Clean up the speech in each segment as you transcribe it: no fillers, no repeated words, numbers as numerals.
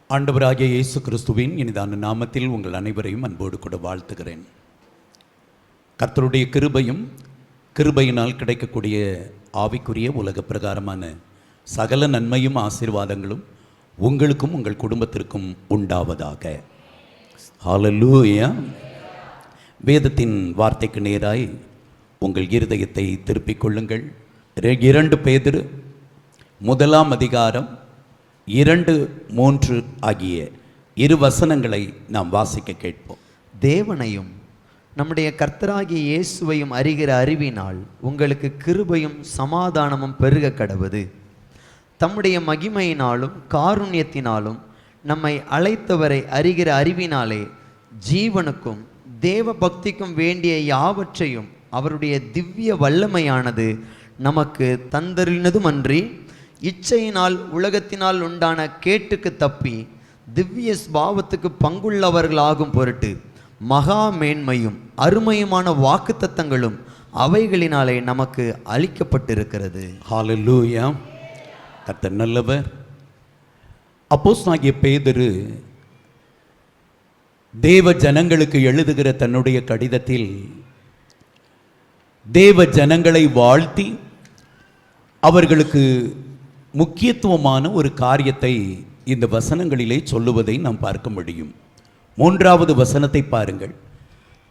ஆண்டவராகிய இயேசு கிறிஸ்துவின் இனிதான நாமத்தில் உங்கள் அனைவரையும் அன்போடு கூட வாழ்த்துகிறேன். கர்த்தருடைய கிருபையும் கிருபையினால் கிடைக்கக்கூடிய ஆவிக்குரிய உலக பிரகாரமான சகல நன்மையும் ஆசீர்வாதங்களும் உங்களுக்கும் உங்கள் குடும்பத்திற்கும் உண்டாவதாக. ஹல்லேலூயா. வேதத்தின் வார்த்தைக்கு நேராய் உங்கள் இருதயத்தை திருப்பிக் கொள்ளுங்கள். 2 பேதுரு 1 அதிகாரம் 2-3 ஆகிய 2 வசனங்களை நாம் வாசிக்க கேட்போம். தேவனையும் நம்முடைய கர்த்தராகிய இயேசுவையும் அறிகிற அறிவினால் உங்களுக்கு கிருபையும் சமாதானமும் பெருக கடவது. தம்முடைய மகிமையினாலும் காருண்யத்தினாலும் நம்மை அழைத்தவரை அறிகிற அறிவினாலே ஜீவனுக்கும் தேவ பக்திக்கும் வேண்டிய யாவற்றையும் அவருடைய திவ்ய வல்லமையானது நமக்கு தந்தருளினதுமன்றி இச்சையினால் உலகத்தினால் உண்டான கேட்டுக்கு தப்பி திவ்ய ஸ்பாவத்துக்கு பங்குள்ளவர்களாகும் பொருட்டு மகா மேன்மையும் அருமையுமான வாக்குத்தத்தங்களும் அவைகளினாலே நமக்கு அளிக்கப்பட்டிருக்கிறது. ஹல்லேலூயா. கர்த்தர் நல்லவர். அப்போஸ்தலனாகிய பேதுரு தேவ ஜனங்களுக்கு எழுதுகிற தன்னுடைய கடிதத்தில் தேவ ஜனங்களை வாழ்த்தி அவர்களுக்கு முக்கியத்துவமான ஒரு காரியத்தை இந்த வசனங்களிலே சொல்லுவதை நாம் பார்க்க முடியும். 3வது வசனத்தை பாருங்கள்.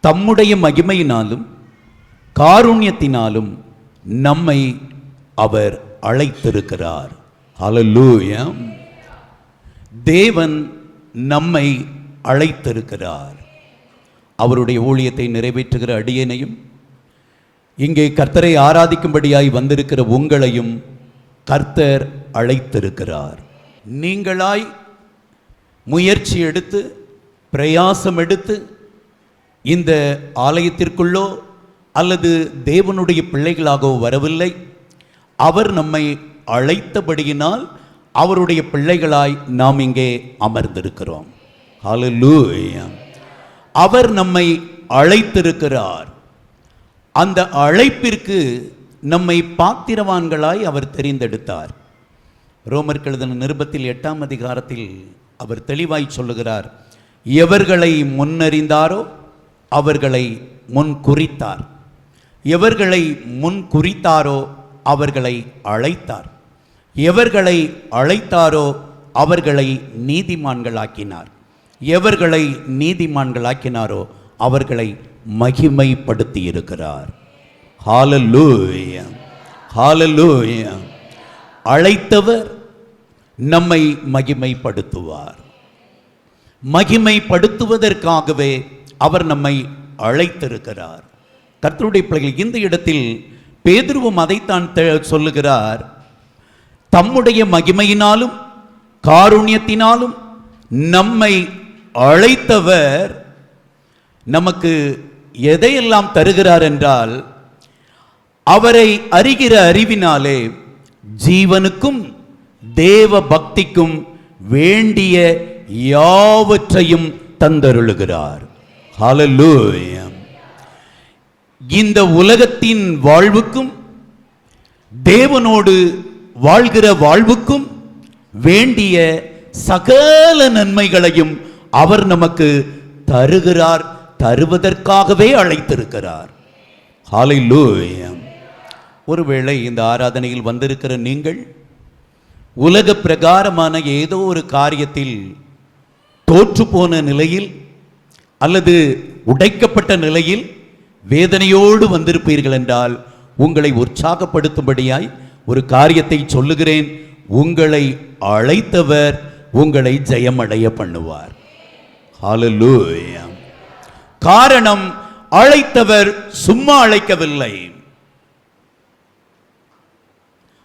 தம்முடைய மகிமையினாலும் காருண்யத்தினாலும் நம்மை அவர் அழைத்திருக்கிறார். ஹல்லேலூயா. தேவன் நம்மை அழைத்திருக்கிறார். அவருடைய ஊழியத்தை நிறைவேற்றுகிற அடியேனையும் இங்கே கர்த்தரை ஆராதிக்கும்படியாய் வந்திருக்கிற உங்களையும் கர்த்தர் அழைத்திருக்கிறார். நீங்களாய் முயற்சி எடுத்து பிரயாசம் எடுத்து இந்த ஆலயத்திற்குள்ளோ அல்லது தேவனுடைய பிள்ளைகளாகவோ வரவில்லை. அவர் நம்மை அழைத்தபடியினால் அவருடைய பிள்ளைகளாய் நாம் இங்கே அமர்ந்திருக்கிறோம். ஹல்லேலூயா. அவர் நம்மை அழைத்திருக்கிறார். அந்த அழைப்பிற்கு நம்மை பாத்திரவான்களாய் அவர் தெரிந்தெடுத்தார். ரோமருக்கு எழுதின நிருபத்தில் 8 அதிகாரத்தில் அவர் தெளிவாய் சொல்லுகிறார், எவர்களை முன்னறிந்தாரோ அவர்களை முன் குறித்தார், எவர்களை முன் குறித்தாரோ அவர்களை அழைத்தார், எவர்களை அழைத்தாரோ அவர்களை நீதிமான்களாக்கினார், எவர்களை நீதிமான்களாக்கினாரோ அவர்களை மகிமைப்படுத்தி இருக்கிறார். ஹல்லேலூயா. ஹல்லேலூயா. அழைத்தவர் நம்மை மகிமைப்படுத்துவார். மகிமைப்படுத்துவதற்காகவே அவர் நம்மை அழைத்திருக்கிறார். கர்த்தருடைய பிள்ளைகள், இந்த இடத்தில் பேதுருவும் அதைத்தான் சொல்லுகிறார். தம்முடைய மகிமையினாலும் காருண்யத்தினாலும் நம்மை அழைத்தவர் நமக்கு எதையெல்லாம் தருகிறார் என்றால், அவரை அறிகிற அறிவினாலே ஜீவனுக்கும் தேவ பக்திக்கும் வேண்டிய யாவற்றையும் தந்தருளுகிறார். ஹல்லேலூயா. இந்த உலகத்தின் வாழ்வுக்கும் தேவனோடு வாழ்கிற வாழ்வுக்கும் வேண்டிய சகல நன்மைகளையும் அவர் நமக்கு தருகிறார். தருவதற்காகவே அழைத்திருக்கிறார். ஹல்லேலூயா. ஒருவேளை இந்த ஆராதனையில் வந்திருக்கிற நீங்கள் உலக பிரகாரமான ஏதோ ஒரு காரியத்தில் தோற்று போன நிலையில் அல்லது உடைக்கப்பட்ட நிலையில் வேதனையோடு வந்திருப்பீர்கள் என்றால் உங்களை உற்சாகப்படுத்தும்படியாய் ஒரு காரியத்தை சொல்லுகிறேன். உங்களை அழைத்தவர் உங்களை ஜெயமடைய பண்ணுவார். ஹல்லேலூயா. காரணம், அழைத்தவர் சும்மா அழைக்கவில்லை.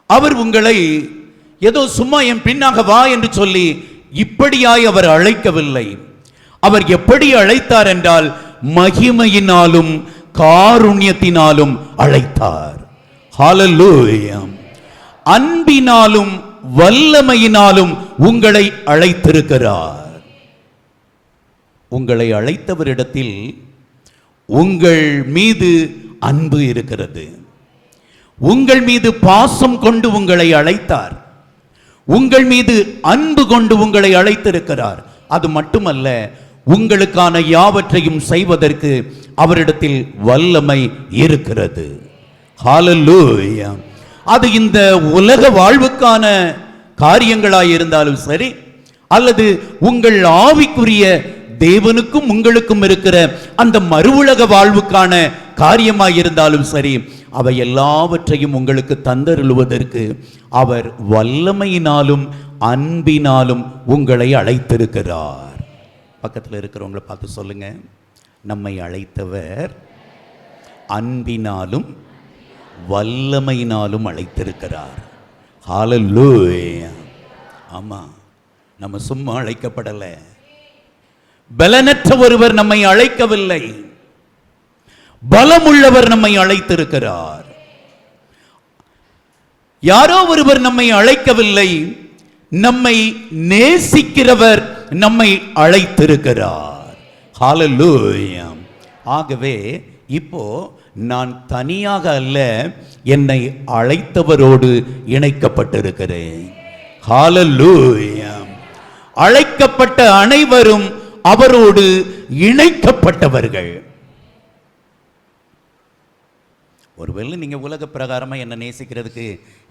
அவர் உங்களை ஏதோ சும்மா என் பின்னாக வா என்று சொல்லி இப்படியாய் அவர் அழைக்கவில்லை. அவர் எப்படி அழைத்தார் என்றால், மகிமையினாலும் காருண்யத்தினாலும் அழைத்தார். ஹல்லேலூயா. அன்பினாலும் வல்லமையினாலும் உங்களை அழைத்திருக்கிறார். உங்களை அழைத்தவரிடத்தில் உங்கள் மீது அன்பு இருக்கிறது. உங்கள் மீது பாசம் கொண்டு உங்களை அழைத்தார். உங்கள் மீது அன்பு கொண்டு உங்களை அழைத்திருக்கிறார். அது மட்டுமல்ல, உங்களுக்கான யாவற்றையும் செய்வதற்கு அவரிடத்தில் வல்லமை இருக்கிறது. ஹல்லேலூயா. அது இந்த உலக வாழ்வுக்கான காரியங்களாய் இருந்தாலும் சரி, அல்லது உங்கள் ஆவிக்குரிய தேவனுக்கும் உங்களுக்கும் இருக்கிற அந்த மறு உலக வாழ்வுக்கான காரியமாய் இருந்தாலும் சரி, அவை எல்லாவற்றையும் உங்களுக்கு தந்தருளுவதற்கு அவர் வல்லமையினாலும் அன்பினாலும் உங்களை அழைத்திருக்கிறார். பக்கத்தில் இருக்கிறவங்களை பார்த்து சொல்லுங்க, நம்மை அழைத்தவர் அன்பினாலும் வல்லமையினாலும் அழைத்திருக்கிறார். ஹல்லேலூயா. ஆமா, நம்ம சும்மா அழைக்கப்படலை. பலனற்ற ஒருவர் நம்மை அழைக்கவில்லை, பலமுள்ளவர் நம்மை அழைத்திருக்கிறார். யாரோ ஒருவர் நம்மை அழைக்கவில்லை, நம்மை நேசிக்கிறவர் நம்மை அழைத்திருக்கிறார். ஹல்லேலூயா. ஆகவே இப்போ நான் தனியாக அல்ல, என்னை அழைத்தவரோடு இணைக்கப்பட்டிருக்கிறேன். ஹல்லேலூயா. அழைக்கப்பட்ட அனைவரும் அவரோடு இணைக்கப்பட்டவர்கள். ஒருவேளை நீங்கள் உலக பிரகாரமாக என்னை நேசிக்கிறதுக்கு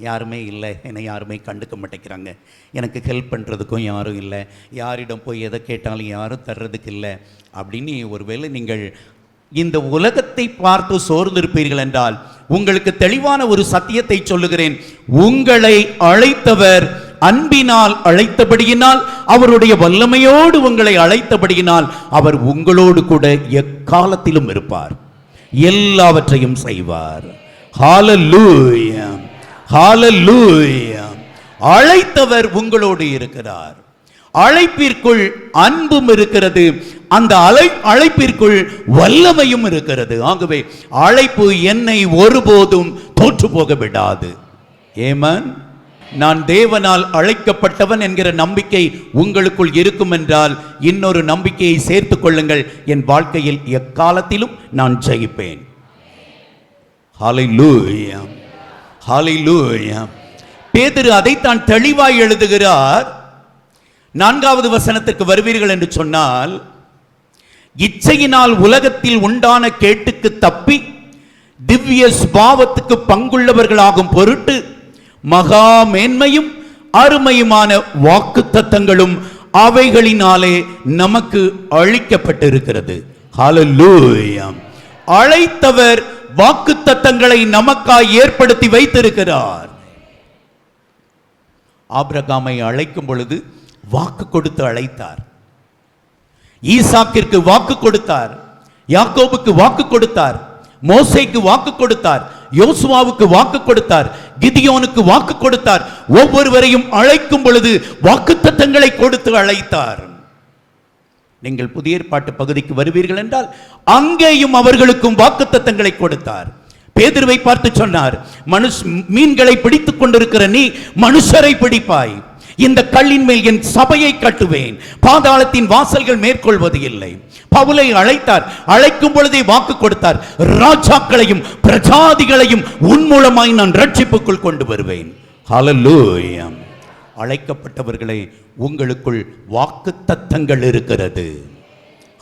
யாருமே இல்லை, என்னை யாருமே கண்டுக்க மாட்டேங்கிறாங்க, எனக்கு ஹெல்ப் பண்ணுறதுக்கும் யாரும் இல்லை, யாரிடம் போய் எதை கேட்டாலும் யாரும் தர்றதுக்கு இல்லை அப்படின்னு ஒருவேளை நீங்கள் இந்த உலகத்தை பார்த்து சோர்ந்திருப்பீர்கள் என்றால், உங்களுக்கு தெளிவான ஒரு சத்தியத்தை சொல்லுகிறேன். உங்களை அழைத்தவர் அன்பினால் அழைத்தபடியினால், அவருடைய வல்லமையோடு உங்களை அழைத்தபடியினால், அவர் உங்களோடு கூட எக்காலத்திலும் இருப்பார், எல்லாவற்றையும் செய்வார். ஹல்லேலூயா. ஹல்லேலூயா. அழைத்தவர் உங்களோடு இருக்கிறார். அழைப்பிற்குள் அன்பும் இருக்கிறது, அந்த அழைப்பிற்குள் வல்லமையும் இருக்கிறது. ஆகவே அழைப்பு என்னை ஒருபோதும் தோற்று போக விடாது. ஆமென். நான் தேவனால் அழைக்கப்பட்டவன் என்கிற நம்பிக்கை உங்களுக்குள் இருக்கும் என்றால், இன்னொரு நம்பிக்கையை சேர்த்துக் கொள்ளுங்கள், என் வாழ்க்கையில் எக்காலத்திலும் நான் ஜெயிப்பேன். ஹல்லேலூயா. ஹல்லேலூயா. பேதுரு அதைத்தான் தெளிவாய் எழுதுகிறார். 4வது வசனத்திற்கு வருவீர்கள் என்று சொன்னால், இச்சையினால் உலகத்தில் உண்டான கேட்டுக்கு தப்பி திவ்ய ஸ்பாவத்துக்கு பங்குள்ளவர்களாகும் பொருட்டு மகா மேன்மையும் அருமையுமான வாக்குத்தத்தங்களும் அவைகளினாலே நமக்கு அளிக்கப்பட்டிருக்கிறது. ஹல்லேலூயா. அழைத்தவர் வாக்குத்தத்தங்களை நமக்காய் ஏற்படுத்தி வைத்திருக்கிறார். ஆபிரகாமை அழைக்கும் பொழுது வாக்கு கொடுத்து அழைத்தார். ஈசாக்கிற்கு வாக்கு கொடுத்தார், யாக்கோபுக்கு வாக்கு கொடுத்தார், மோசேக்கு வாக்கு கொடுத்தார், யோசுவாவுக்கு வாக்கு கொடுத்தார், கிதியோனுக்கு வாக்கு கொடுத்தார். ஒவ்வொருவரையும் அழைக்கும் பொழுது வாக்குத்தத்தங்களை கொடுத்து அழைத்தார். நீங்கள் புதிய ஏற்பாட்டு பகுதிக்கு வருவீர்கள் என்றால், அங்கேயும் அவர்களுக்கும் வாக்குத்தத்தங்களை கொடுத்தார். பேதுருவை பார்த்து சொன்னார், மீன்களை பிடித்துக் கொண்டிருக்கிற நீ மனுஷரை பிடிப்பாய், இந்த கல்லின் மேல் என் சபையை கட்டுவேன், பாதாளத்தின் வாசல்கள் மேற்கொள்வது இல்லை. பவுலை அழைத்தார், அழைக்கும் பொழுதே வாக்கு கொடுத்தார், ராஜாக்களையும் பிரஜாதிகளையும் உன் மூலமாய் நான் ரட்சிப்புக்குள் கொண்டு வருவேன். ஹல்லேலூயா. அழைக்கப்பட்டவர்களை உங்களுக்குள் வாக்குத்தத்தங்கள் இருக்கிறது.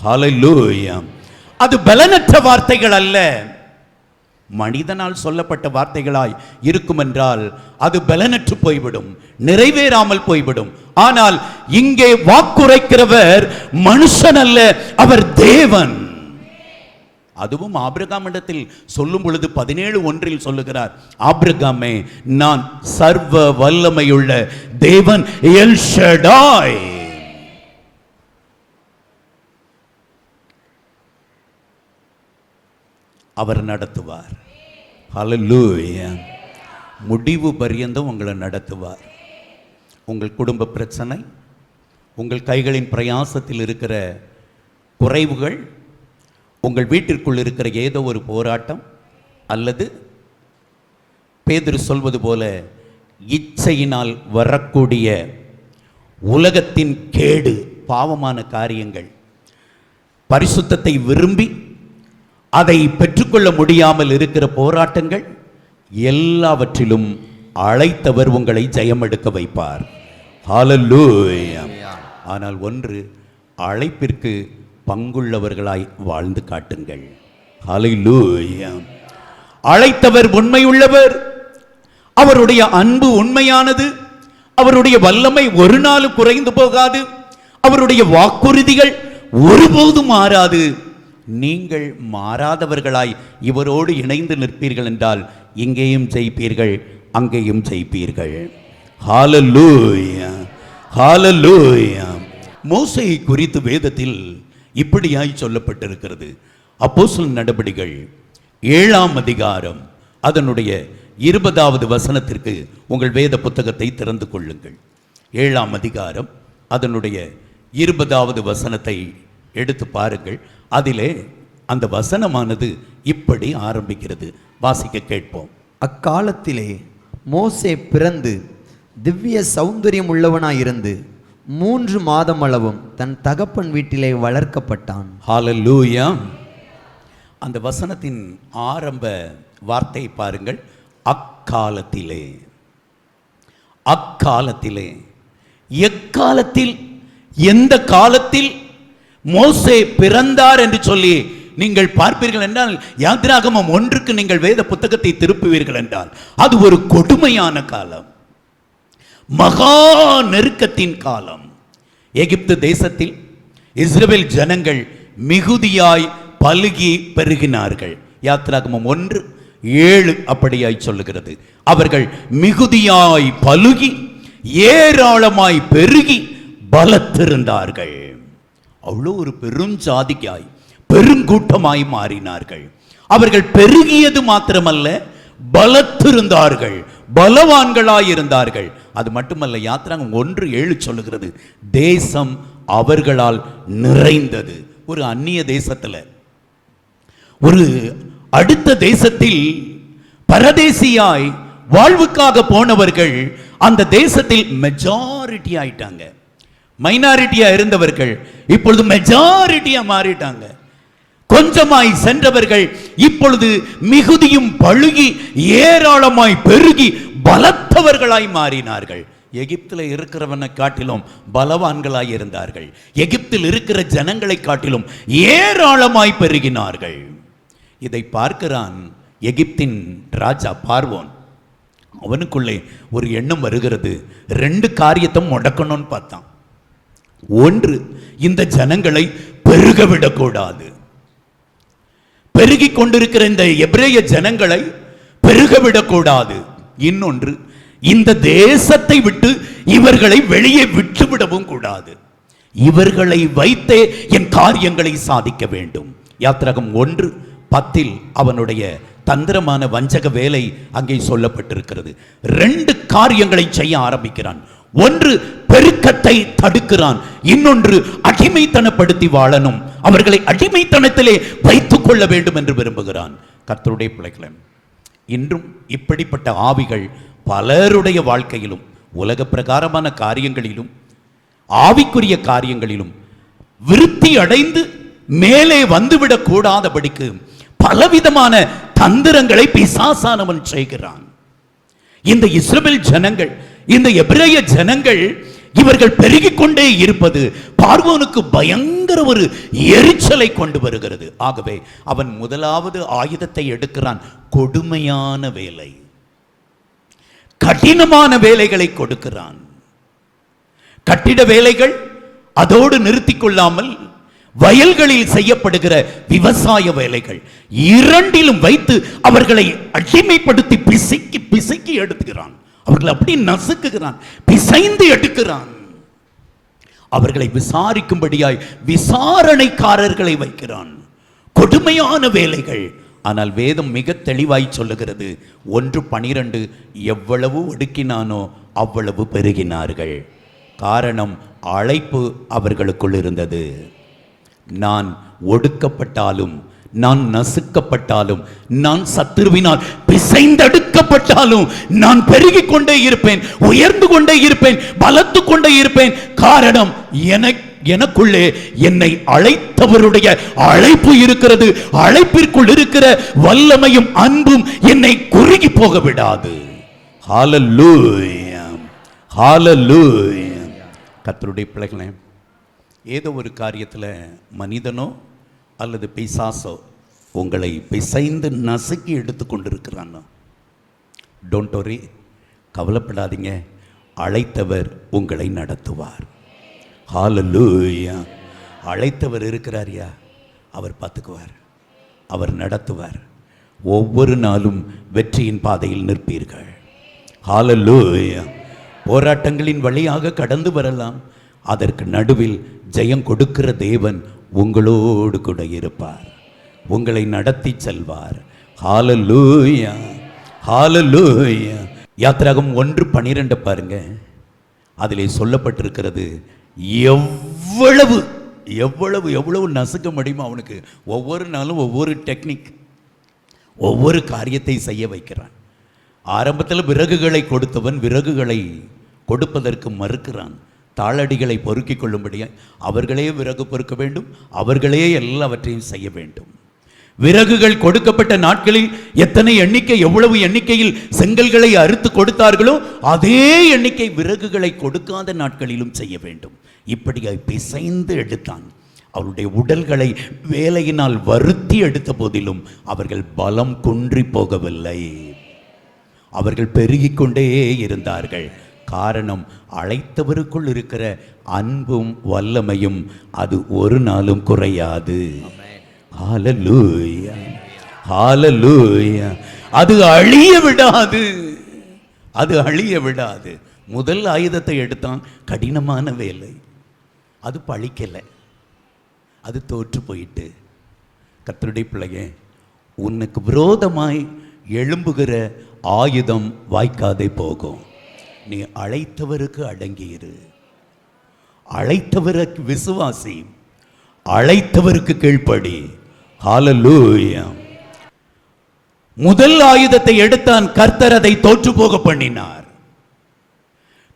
ஹல்லேலூயா. அது பலனற்ற வார்த்தைகள் அல்ல, மனிதனால் சொல்லப்பட்ட வார்த்தைகளாய் இருக்கும் என்றால் அது பலனற்று போய்விடும், நிறைவேறாமல் போய்விடும். ஆனால் இங்கே வாக்குரைக்கிறவர் மனுஷன் அல்ல, அவர் தேவன். அதுவும் ஆபிரகாமிடத்தில் சொல்லும் பொழுது 17:1 சொல்லுகிறார், ஆபிரகாமே, நான் சர்வ வல்லமையுள்ள தேவன், எல் ஷடாய். அவர் நடத்துவார். ஹல்லேலூயா. முடிவு பரியந்தம் உங்களை நடத்துவார். உங்கள் குடும்ப பிரச்சனை, உங்கள் கைகளின் பிரயாசத்தில் இருக்கிற குறைவுகள், உங்கள் வீட்டிற்குள் இருக்கிற ஏதோ ஒரு போராட்டம், அல்லது பேதுரு சொல்வது போல இச்சையினால் வரக்கூடிய உலகத்தின் கேடு, பாவமான காரியங்கள், பரிசுத்தத்தை விரும்பி அதை பெற்றுக்கொள்ள முடியாமல் இருக்கிற போராட்டங்கள், எல்லாவற்றிலும் அழைத்தவர் உங்களை ஜெயம் எடுக்க வைப்பார். ஹalleluya. ஆனால் ஒன்று, அழைப்பிற்கு பங்குள்ளவர்களாய் வாழ்ந்து காட்டுங்கள். ஹalleluya. அழைத்தவர் உண்மையுள்ளவர், அவருடைய அன்பு உண்மையானது, அவருடைய வல்லமை ஒரு நாளும் குறைந்து போகாது, அவருடைய வாக்குறுதிகள் ஒருபோதும் மாறாது. நீங்கள் மாறாதவர்களாய் இவரோடு இணைந்து நிற்பீர்கள் என்றால் இங்கேயும் ஜெயிப்பீர்கள், அங்கேயும் ஜெயிப்பீர்கள். ஹalleluya, ஹalleluya. மோசேயை குறித்து வேதத்தில் இப்படியாய் சொல்லப்பட்டிருக்கிறது. அப்போஸ்தலர் நடபடிகள் 7ஆம் அதிகாரம் அதனுடைய 20வது வசனத்திற்கு உங்கள் வேத புத்தகத்தை திறந்து கொள்ளுங்கள். 7ஆம் அதிகாரம் அதனுடைய 20வது வசனத்தை எடுத்து பாருங்கள். அதிலே அந்த வசனமானது இப்படி ஆரம்பிக்கிறது. வாசிக்க கேட்போம். அக்காலத்திலே மோசே பிறந்து திவ்ய சௌந்தரியம் உள்ளவனாயிருந்து 3 மாதம் அளவும் தன் தகப்பன் வீட்டிலே வளர்க்கப்பட்டான். ஹalleluya. அந்த வசனத்தின் ஆரம்ப வார்த்தை பாருங்கள். அக்காலத்திலே. அக்காலத்திலே, எக்காலத்தில், எந்த காலத்தில் மோசே பிறந்தார் என்று சொல்லி நீங்கள் பார்ப்பீர்கள் என்றால், யாத்திராகமம் 1க்கு நீங்கள் வேத புத்தகத்தை திருப்புவீர்கள் என்றால் அது ஒரு கொடுமையான காலம், மகா நெருக்கத்தின் காலம். எகிப்து தேசத்தில் இஸ்ரவேல் ஜனங்கள் மிகுதியாய் பலுகி பெருகினார்கள். யாத்திராகமம் 1:7 அப்படியாய் சொல்லுகிறது. அவர்கள் மிகுதியாய் பலுகி ஏராளமாய் பெருகி பலத்திருந்தார்கள். அவ்வளோ ஒரு பெருஞ்சாதிக்காய் பெருங்கூட்டமாய் மாறினார்கள். அவர்கள் பெருகியது மாத்திரமல்ல, பலத்திருந்தார்கள், பலவான்களாய் இருந்தார்கள். அது மட்டுமல்ல, யாத்திராகமம் 1:7 சொல்லுகிறது, தேசம் அவர்களால் நிறைந்தது. ஒரு அந்நிய தேசத்தில், ஒரு அடுத்த தேசத்தில் பரதேசியாய் வாழ்வுக்காக போனவர்கள் அந்த தேசத்தில் மெஜாரிட்டி ஆயிட்டாங்க. மைனாரிட்டியா இருந்தவர்கள் இப்பொழுது மெஜாரிட்டியா மாறிட்டாங்க. கொஞ்சமாய் சென்றவர்கள் இப்பொழுது மிகுதியும் பழுகி ஏராளமாய் பெருகி பலத்தவர்களாய் மாறினார்கள். எகிப்தில் இருக்கிறவனை காட்டிலும் பலவான்களாய் இருந்தார்கள். எகிப்தில் இருக்கிற ஜனங்களை காட்டிலும் ஏராளமாய் பெருகினார்கள். இதை பார்க்கிறான் எகிப்தின் ராஜா பார்வோன். அவனுக்குள்ளே ஒரு எண்ணம் வருகிறது. 2 காரியத்தை முடக்கணும்னு பார்த்தான். ஒன்று, இந்த ஜனங்களை பெருக விடக்கூடாது. பெருகிக் கொண்டிருக்கிற இந்த எபிரேய ஜனங்களை பெருக விடக்கூடாது. இன்னொன்று, இந்த தேசத்தை விட்டு இவர்களை வெளியே விட்டுவிடவும் கூடாது. இவர்களை வைத்தே என் காரியங்களை சாதிக்க வேண்டும். யாத்திராகமம் 1:10 அவனுடைய தந்திரமான வஞ்சக வேலை அங்கே சொல்லப்பட்டிருக்கிறது. 2 காரியங்களை செய்ய ஆரம்பிக்கிறான். ஒன்று, பெருக்கத்தை தடுக்கிறான். இன்னொன்று, அடிமைத்தனப்படுத்தி வாழணும், அவர்களை அடிமைத்தனத்திலே வைத்துக் கொள்ள வேண்டும் என்று விரும்புகிறான். கர்த்தருடைய பிள்ளைகளே, இன்றும் இப்படிப்பட்ட ஆவிகள் பலருடைய வாழ்க்கையிலும், உலக பிரகாரமான காரியங்களிலும் ஆவிக்குரிய காரியங்களிலும் விருத்தி அடைந்து மேலே வந்துவிடக் கூடாதபடிக்கு பலவிதமான தந்திரங்களை பிசாசானவன் செய்கிறான். இந்த இஸ்ரவேல் ஜனங்கள், இந்த எபிரேய ஜனங்கள், இவர்கள் பெருகிக் கொண்டே இருப்பது பார்வோனுக்கு பயங்கர ஒரு எரிச்சலை கொண்டு வருகிறது. ஆகவே அவன் முதலாவது ஆயுதத்தை எடுக்கிறான். கொடுமையான வேலை, கடினமான வேலைகளை கொடுக்கிறான். கட்டிட வேலைகள் அதோடு நிறுத்திக் கொள்ளாமல் வயல்களில் செய்யப்படுகிற விவசாய வேலைகள், இரண்டிலும் வைத்து அவர்களை அடிமைப்படுத்தி பிசைக்கி பிசைக்கி எடுத்துகிறான். அவர்களை அப்படி நசுக்குகிறான், பிசைந்து எடுக்கிறான். அவர்களை விசாரிக்கும்படியாய் விசாரணைக்காரர்களை வைக்கிறான். கொடுமையான வேலைகள். ஆனால் வேதம் மிக தெளிவாய் சொல்லுகிறது, 1:12 எவ்வளவு ஒடுக்கினானோ அவ்வளவு பெருகினார்கள். காரணம், அழைப்பு அவர்களுக்குள் இருந்தது. நான் ஒடுக்கப்பட்டாலும், நான் நசுக்கப்பட்டாலும், நான் சத்துருவினால் பிசைந்தெடுக்கப்பட்டாலும் நான் பெருகிக் கொண்டே இருப்பேன், உயர்ந்து கொண்டே இருப்பேன், பலத்து கொண்டே இருப்பேன். காரணம், எனக்குள்ளே என்னை அழைத்தவருடைய அழைப்பு இருக்கிறது. அழைப்பிற்குள் இருக்கிற வல்லமையும் அன்பும் என்னை குறுகி போக விடாது. ஹalleluya, ஹalleluya. கர்த்தருடைய பிள்ளைகளே, ஏதோ ஒரு காரியத்தில் மனிதனோ அல்லது பிசாசோ உங்களை பிசைந்து நசுக்கி எடுத்து கொண்டிருக்கிறானோ, டோன்ட் வரி, கவலைப்படாதீங்க. அழைத்தவர் உங்களை நடத்துவார். ஹல்லேலூயா. அழைத்தவர் இருக்கிறாரியா, அவர் பார்த்துக்குவார், அவர் நடத்துவார். ஒவ்வொரு நாளும் வெற்றியின் பாதையில் நிற்பீர்கள். ஹல்லேலூயா. போராட்டங்களின் வழியாக கடந்து வரலாம், அதற்கு நடுவில் ஜெயம் கொடுக்கிற தேவன் உங்களோடு கூட இருப்பார், உங்களை நடத்தி செல்வார். ஹல்லேலூயா, ஹல்லேலூயா. யாத்திராகமம் 1:12 பாருங்க. அதிலே சொல்லப்பட்டிருக்கிறது, எவ்வளவு எவ்வளவு எவ்வளவு நசுக்க முடியுமோ அவனுக்கு ஒவ்வொரு நாளும் ஒவ்வொரு டெக்னிக், ஒவ்வொரு காரியத்தை செய்ய வைக்கிறான். ஆரம்பத்தில் விறகுகளை கொடுத்தவன் விறகுகளை கொடுப்பதற்கு மறுக்கிறான். தாளடிகளை பொறுக்கிக் கொள்ளும்படியா அவர்களே விறகு பொறுக்க வேண்டும், அவர்களே எல்லாவற்றையும் செய்ய வேண்டும். விறகுகள் கொடுக்கப்பட்ட நாட்களில் எத்தனை எண்ணிக்கை, எவ்வளவு எண்ணிக்கையில் செங்கல்களை அறுத்து கொடுத்தார்களோ அதே எண்ணிக்கை விறகுகளை கொடுக்காத நாட்களிலும் செய்ய வேண்டும். இப்படியாய் பிசைந்து எடுத்தான். அவருடைய உடல்களை வேலையினால் வருத்தி எடுத்த போதிலும் அவர்கள் பலம் குன்றி போகவில்லை, அவர்கள் பெருகிக் கொண்டே இருந்தார்கள். காரணம், அழைத்தவருக்குள் இருக்கிற அன்பும் வல்லமையும் அது ஒரு நாளும் குறையாது. ஹல்லேலூயா, ஹல்லேலூயா. அது அழிய விடாது, அது அழிய விடாது. முதல் ஆயுதத்தை எடுத்தான், கடினமான வேலை, அது பழிக்கலை, அது தோற்று போயிட்டு. கர்த்தருடைய பிள்ளையே, உனக்கு விரோதமாய் எழும்புகிற ஆயுதம் வாய்க்காதே போகும். நீ அழைத்தவருக்கு அடங்கியிரு, அழைத்தவருக்கு விசுவாசி, அழைத்தவருக்கு கீழ்ப்படி. ஹல்லேலூயா. முதல் ஆயுதத்தை எடுத்தான், கர்த்தர் அதை தோற்று போக பண்ணினார்.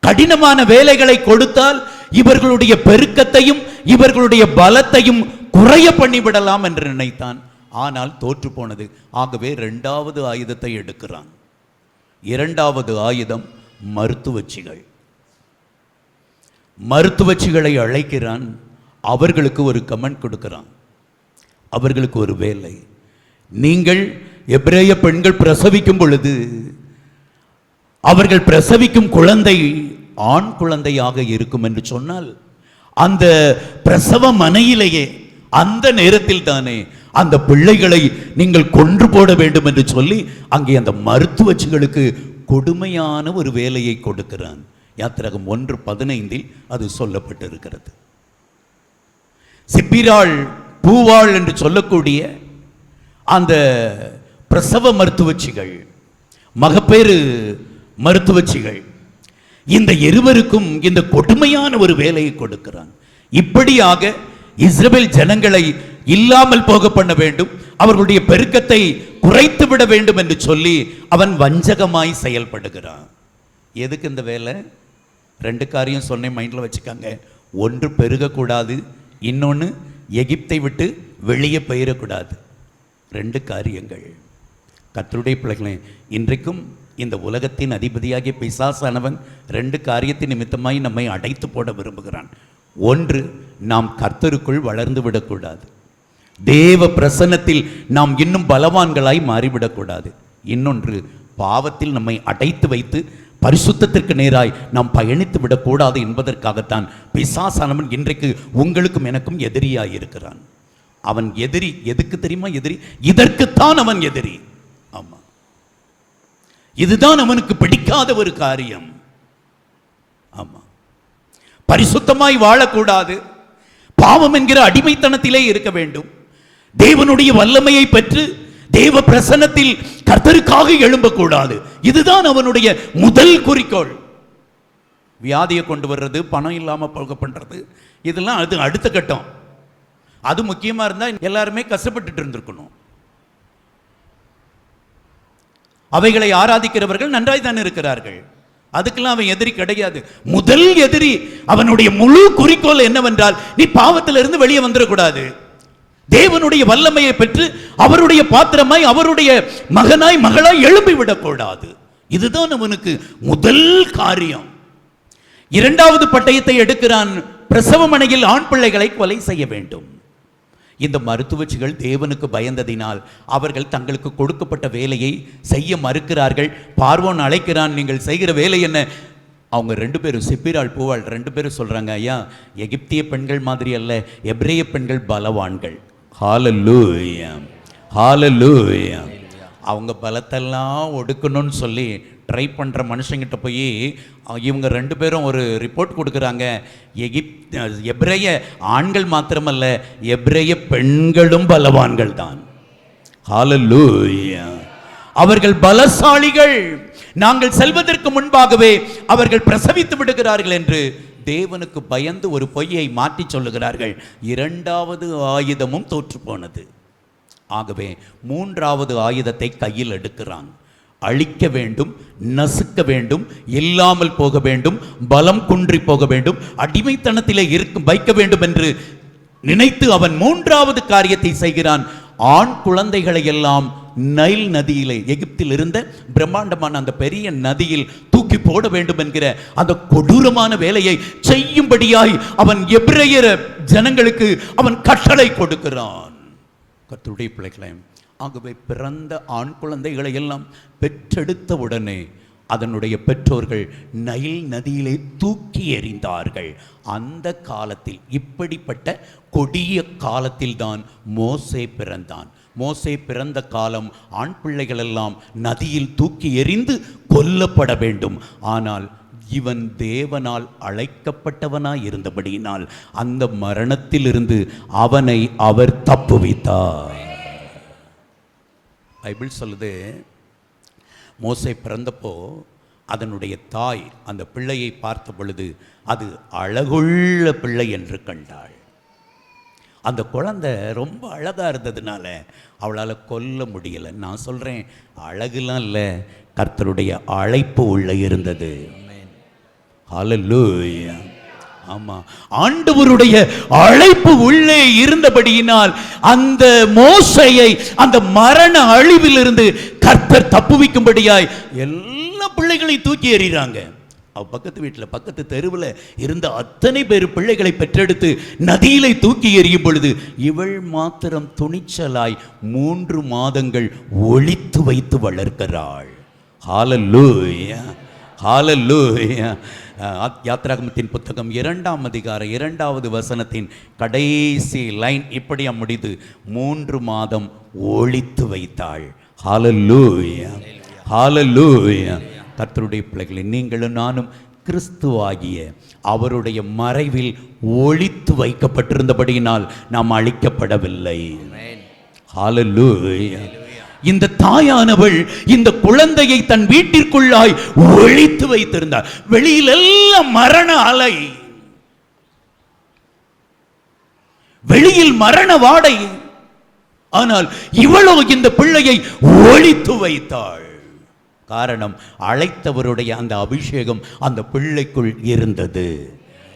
கடினமான வேலைகளை கொடுத்தால் இவர்களுடைய பெருக்கத்தையும் இவர்களுடைய பலத்தையும் குறைய பண்ணிவிடலாம் என்று நினைத்தான். ஆனால் தோற்று போனது. ஆகவே இரண்டாவது ஆயுதத்தை எடுக்கிறான். இரண்டாவது ஆயுதம் மருத்துவச்சிகள். மருத்துவச்சிகளை அழைக்கிறான். அவர்களுக்கு ஒரு கமெண்ட் கொடுக்கிறான், அவர்களுக்கு ஒரு வேலை. நீங்கள் எபிரேய பெண்கள் பிரசவிக்கும் பொழுது அவர்கள் பிரசவிக்கும் குழந்தை ஆண் குழந்தையாக இருக்கும் என்று சொன்னால், அந்த பிரசவ மனையிலேயே அந்த நேரத்தில் தானே அந்த பிள்ளைகளை நீங்கள் கொன்று போட வேண்டும் என்று சொல்லி அங்கே அந்த மருத்துவச்சிகளுக்கு கொடுமையான ஒரு வேலையை கொடுக்கிறான். யாத்திராகமம் 1:15 அது சொல்லப்பட்டிருக்கிறது. சிப்பிராள், பூவாள் என்று சொல்லக்கூடிய அந்த பிரசவ மருத்துவச்சிகள், மகப்பேறு மருத்துவச்சிகள், இந்த இருவருக்கும் இந்த கொடுமையான ஒரு வேலையை கொடுக்கிறான். இப்படியாக இஸ்ரவேல் ஜனங்களை இல்லாமல் போக பண்ண வேண்டும், அவர்களுடைய பெருக்கத்தை குறைத்து விட வேண்டும் என்று சொல்லி அவன் வஞ்சகமாய் செயல்படுகிறான். எதுக்கு இந்த வேலை? ரெண்டு காரியம் சொன்னேன், மைண்டில் வச்சுக்காங்க. ஒன்று, பெருகக்கூடாது, இன்னொன்று எகிப்தை விட்டு வெளியே போயிடக்கூடாது. ரெண்டு காரியங்கள். கர்த்தருடைய பிள்ளைகளே, இன்றைக்கும் இந்த உலகத்தின் அதிபதியாகிய பிசாசானவன் ரெண்டு காரியத்தின் நிமித்தமாய் நம்மை அடைத்து போட விரும்புகிறான். ஒன்று, நாம் கர்த்தருக்குள் வளர்ந்து விடக்கூடாது, தேவ பிரசன்னத்தில் நாம் இன்னும் பலவான்களாய் மாறிவிடக்கூடாது. இன்னொன்று, பாவத்தில் நம்மை அடைத்து வைத்து பரிசுத்தத்திற்கு நேராய் நாம் பயணித்து விடக்கூடாது என்பதற்காகத்தான் பிசாசானவன் இன்றைக்கு உங்களுக்கும் எனக்கும் எதிரியாய் இருக்கிறான். அவன் எதிரி எதுக்கு தெரியுமா? எதிரி இதற்குத்தான் அவன் எதிரி. ஆமா, இதுதான் அவனுக்கு பிடிக்காத ஒரு காரியம். ஆமா, பரிசுத்தமாய் வாழக்கூடாது, பாவம் என்கிற அடிமைத்தனத்திலே இருக்க வேண்டும், தேவனுடைய வல்லமையை பெற்று தேவ பிரசன்னத்தில் கர்த்தருக்காக எழும்பக்கூடாது. இதுதான் அவனுடைய முதல் குறிக்கோள். வியாதியை கொண்டு வர்றது, பணம் இல்லாமல் போக பண்றது, இதெல்லாம் அது அடுத்த கட்டம். அது முக்கியமா இருந்தா எல்லாருமே கஷ்டப்பட்டுட்டு இருந்திருக்கணும். அவைகளை ஆராதிக்கிறவர்கள் நன்றாய் தான் இருக்கிறார்கள், அதுக்கெல்லாம் அவன் எதிரி கிடையாது. முதல் எதிரி, அவனுடைய முழு குறிக்கோள் என்னவென்றால், நீ பாவத்திலிருந்து வெளியே வந்துடக்கூடாது, தேவனுடைய வல்லமையை பெற்று அவருடைய பாத்திரமாய், அவருடைய மகனாய் மகளாய் எழும்பி விடக்கூடாது. இதுதான் அவனுக்கு முதல் காரியம். இரண்டாவது பட்டயத்தை எடுக்கிறான். பிரசவமனையில் ஆண் பிள்ளைகளை கொலை செய்ய வேண்டும். இந்த மருத்துவச்சிகள் தேவனுக்கு பயந்ததினால் அவர்கள் தங்களுக்கு கொடுக்கப்பட்ட வேலையை செய்ய மறுக்கிறார்கள். பார்வோன் அழைக்கிறான், நீங்கள் செய்கிற வேலை என்ன? அவங்க 2 பேரும், சிப்பிராள் பூவாள் 2 பேரும் சொல்றாங்க, ஐயா, எகிப்திய பெண்கள் மாதிரி அல்ல, எபிரேய பெண்கள் பலவான்கள். ஹல்லேலூயா, ஹல்லேலூயா. அவங்க பலத்தெல்லாம் ஒடுக்கணும்னு சொல்லி ட்ரை பண்ணுற மனுஷங்கிட்ட போய் இவங்க 2 பேரும் ஒரு ரிப்போர்ட் கொடுக்குறாங்க. எபிரேய ஆண்கள் மாத்திரமல்ல, எபிரேய பெண்களும் பலவான்கள் தான். ஹல்லேலூயா. அவர்கள் பலசாலிகள். நாங்கள் செல்வதற்கு முன்பாகவே அவர்கள் பிரசவித்து விடுகிறார்கள் என்று தேவனுக்கு பயந்து ஒரு பொய்யை மாற்றி சொல்லுகிறார்கள். 2வது ஆயுதமும் தோற்று போனது. ஆகவே 3வது ஆயுதத்தை கையில் எடுக்கிறான். அழிக்க வேண்டும், நசுக்க வேண்டும், இல்லாமல் போக வேண்டும், பலம் குன்றி போக வேண்டும், அடிமைத்தனத்திலே வைக்க வேண்டும் என்று நினைத்து அவன் 3வது காரியத்தை செய்கிறான். ஆண் குழந்தைகளை எல்லாம் நைல் நதியிலே, எகிப்தில் இருந்த பிரம்மாண்டமான அந்த பெரிய நதியில் தூக்கி போட வேண்டும் என்கிற அந்த கொடூரமான வேலையை செய்யும்படியாய் அவன் எபிரேய ஜனங்களுக்கு அவன் கட்டளை கொடுக்கிறான். கர்த்தருடைய பிள்ளைகளே, ஆகவே பிறந்த ஆண் குழந்தைகளை எல்லாம் பெற்றெடுத்த உடனே அதனுடைய பெற்றோர்கள் நைல் நதியிலே தூக்கி எறிந்தார்கள். அந்த காலத்தில், இப்படிப்பட்ட கொடிய காலத்தில் தான் மோசே பிறந்தான். மோசே பிறந்த காலம் ஆண் பிள்ளைகள் எல்லாம் நதியில் தூக்கி எறிந்து கொல்லப்பட வேண்டும். ஆனால் இவன் தேவனால் அழைக்கப்பட்டவனாய் இருந்தபடியினால் அந்த மரணத்திலிருந்து அவனை அவர் தப்புவித்தார். பைபிள் சொல்லுது, மோசே பிறந்தப்போ அதனுடைய தாய் அந்த பிள்ளையை பார்த்த பொழுது அது அழகுள்ள பிள்ளை என்று கண்டாள். அந்த குழந்தை ரொம்ப அழகாக இருந்ததுனால அவளால் கொல்ல முடியலை. நான் சொல்கிறேன், அழகுலாம் இல்லை, கர்த்தருடைய அழைப்பு உள்ளே இருந்தது. ஹல்லேலூயா. ஆமாம், ஆண்டவருடைய அழைப்பு உள்ளே இருந்தபடியினால் அந்த மோசேயை அந்த மரண அழிவிலிருந்து கர்த்தர் தப்புவிக்கும்படியாய் எல்லா பிள்ளைகளையும் தூக்கி எறிகிறாங்க. பக்கத்து வீட்டில், பக்கத்து தெருவில் இருந்த அத்தனை பேர் பிள்ளைகளை பெற்றெடுத்து நதியிலே தூக்கி எறியும் பொழுது இவள் மாத்திரம் துணிச்சலாய் 3 மாதங்கள் ஒளித்து வைத்து வளர்க்கிறாள். ஹல்லேலூயா, ஹல்லேலூயா. யாத்ராகமத்தின் புத்தகம் 2ஆம் அதிகாரம் 2வது வசனத்தின் கடைசி லைன் இப்படியா முடிது, 3 மாதம் ஒளித்து வைத்தாள். ஹல்லேலூயா, ஹல்லேலூயா. கர்த்தருடைய பிள்ளைகளை, நீங்களும் நானும் கிறிஸ்துவாகிய அவருடைய மறைவில் ஒளித்து வைக்கப்பட்டிருந்தபடியினால் நாம் அழிக்கப்படவில்லை. ஹல்லேலூயா. இந்த தாயானவள் இந்த குழந்தையை தன் வீட்டிற்குள்ளாய் ஒளித்து வைத்திருந்தார். வெளியில் எல்லாம் மரண அலை, வெளியில் மரண வாடை. ஆனால் இவளோ இந்த பிள்ளையை ஒளித்து வைத்தாள். காரணம், அழைத்தவருடைய அந்த அபிஷேகம் அந்த பிள்ளைக்குள் இருந்தது.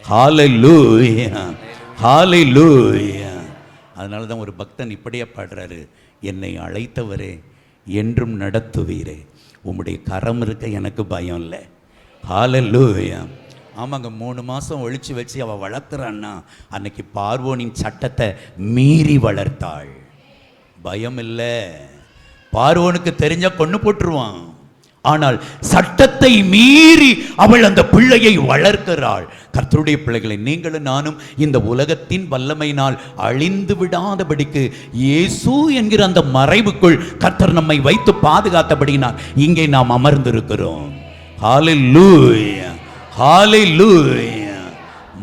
ஹல்லேலூயா, ஹல்லேலூயா. அதனால தான் ஒரு பக்தன் இப்படியே பாடுறாரு, என்னை அழைத்தவரே என்றும் நடத்துவீரே, உம்முடைய கரம் இருக்க எனக்கு பயம் இல்லை. ஹல்லேலூயா. ஆமாங்க, 3 மாதம் ஒழிச்சு வச்சு அவள் வளர்க்குறான்னா அன்னைக்கு பார்வோனின் சட்டத்தை மீறி வளர்த்தாள். பயம் இல்லை, பார்வோனுக்கு தெரிஞ்சா கொண்டு போட்டுருவான். ஆனால் சட்டத்தை மீறி அவள் அந்த பிள்ளையை வளர்க்கிறாள். கர்த்தருடைய பிள்ளைகளை, நீங்களும் நானும் இந்த உலகத்தின் வல்லமையினால் அழிந்து விடாதபடிக்கு இயேசு என்கிற அந்த மறைவுக்குள் கர்த்தர் நம்மை வைத்து பாதுகாத்தபடியினால் இங்கே நாம் அமர்ந்திருக்கிறோம். ஹல்லேலூயா, ஹல்லேலூயா.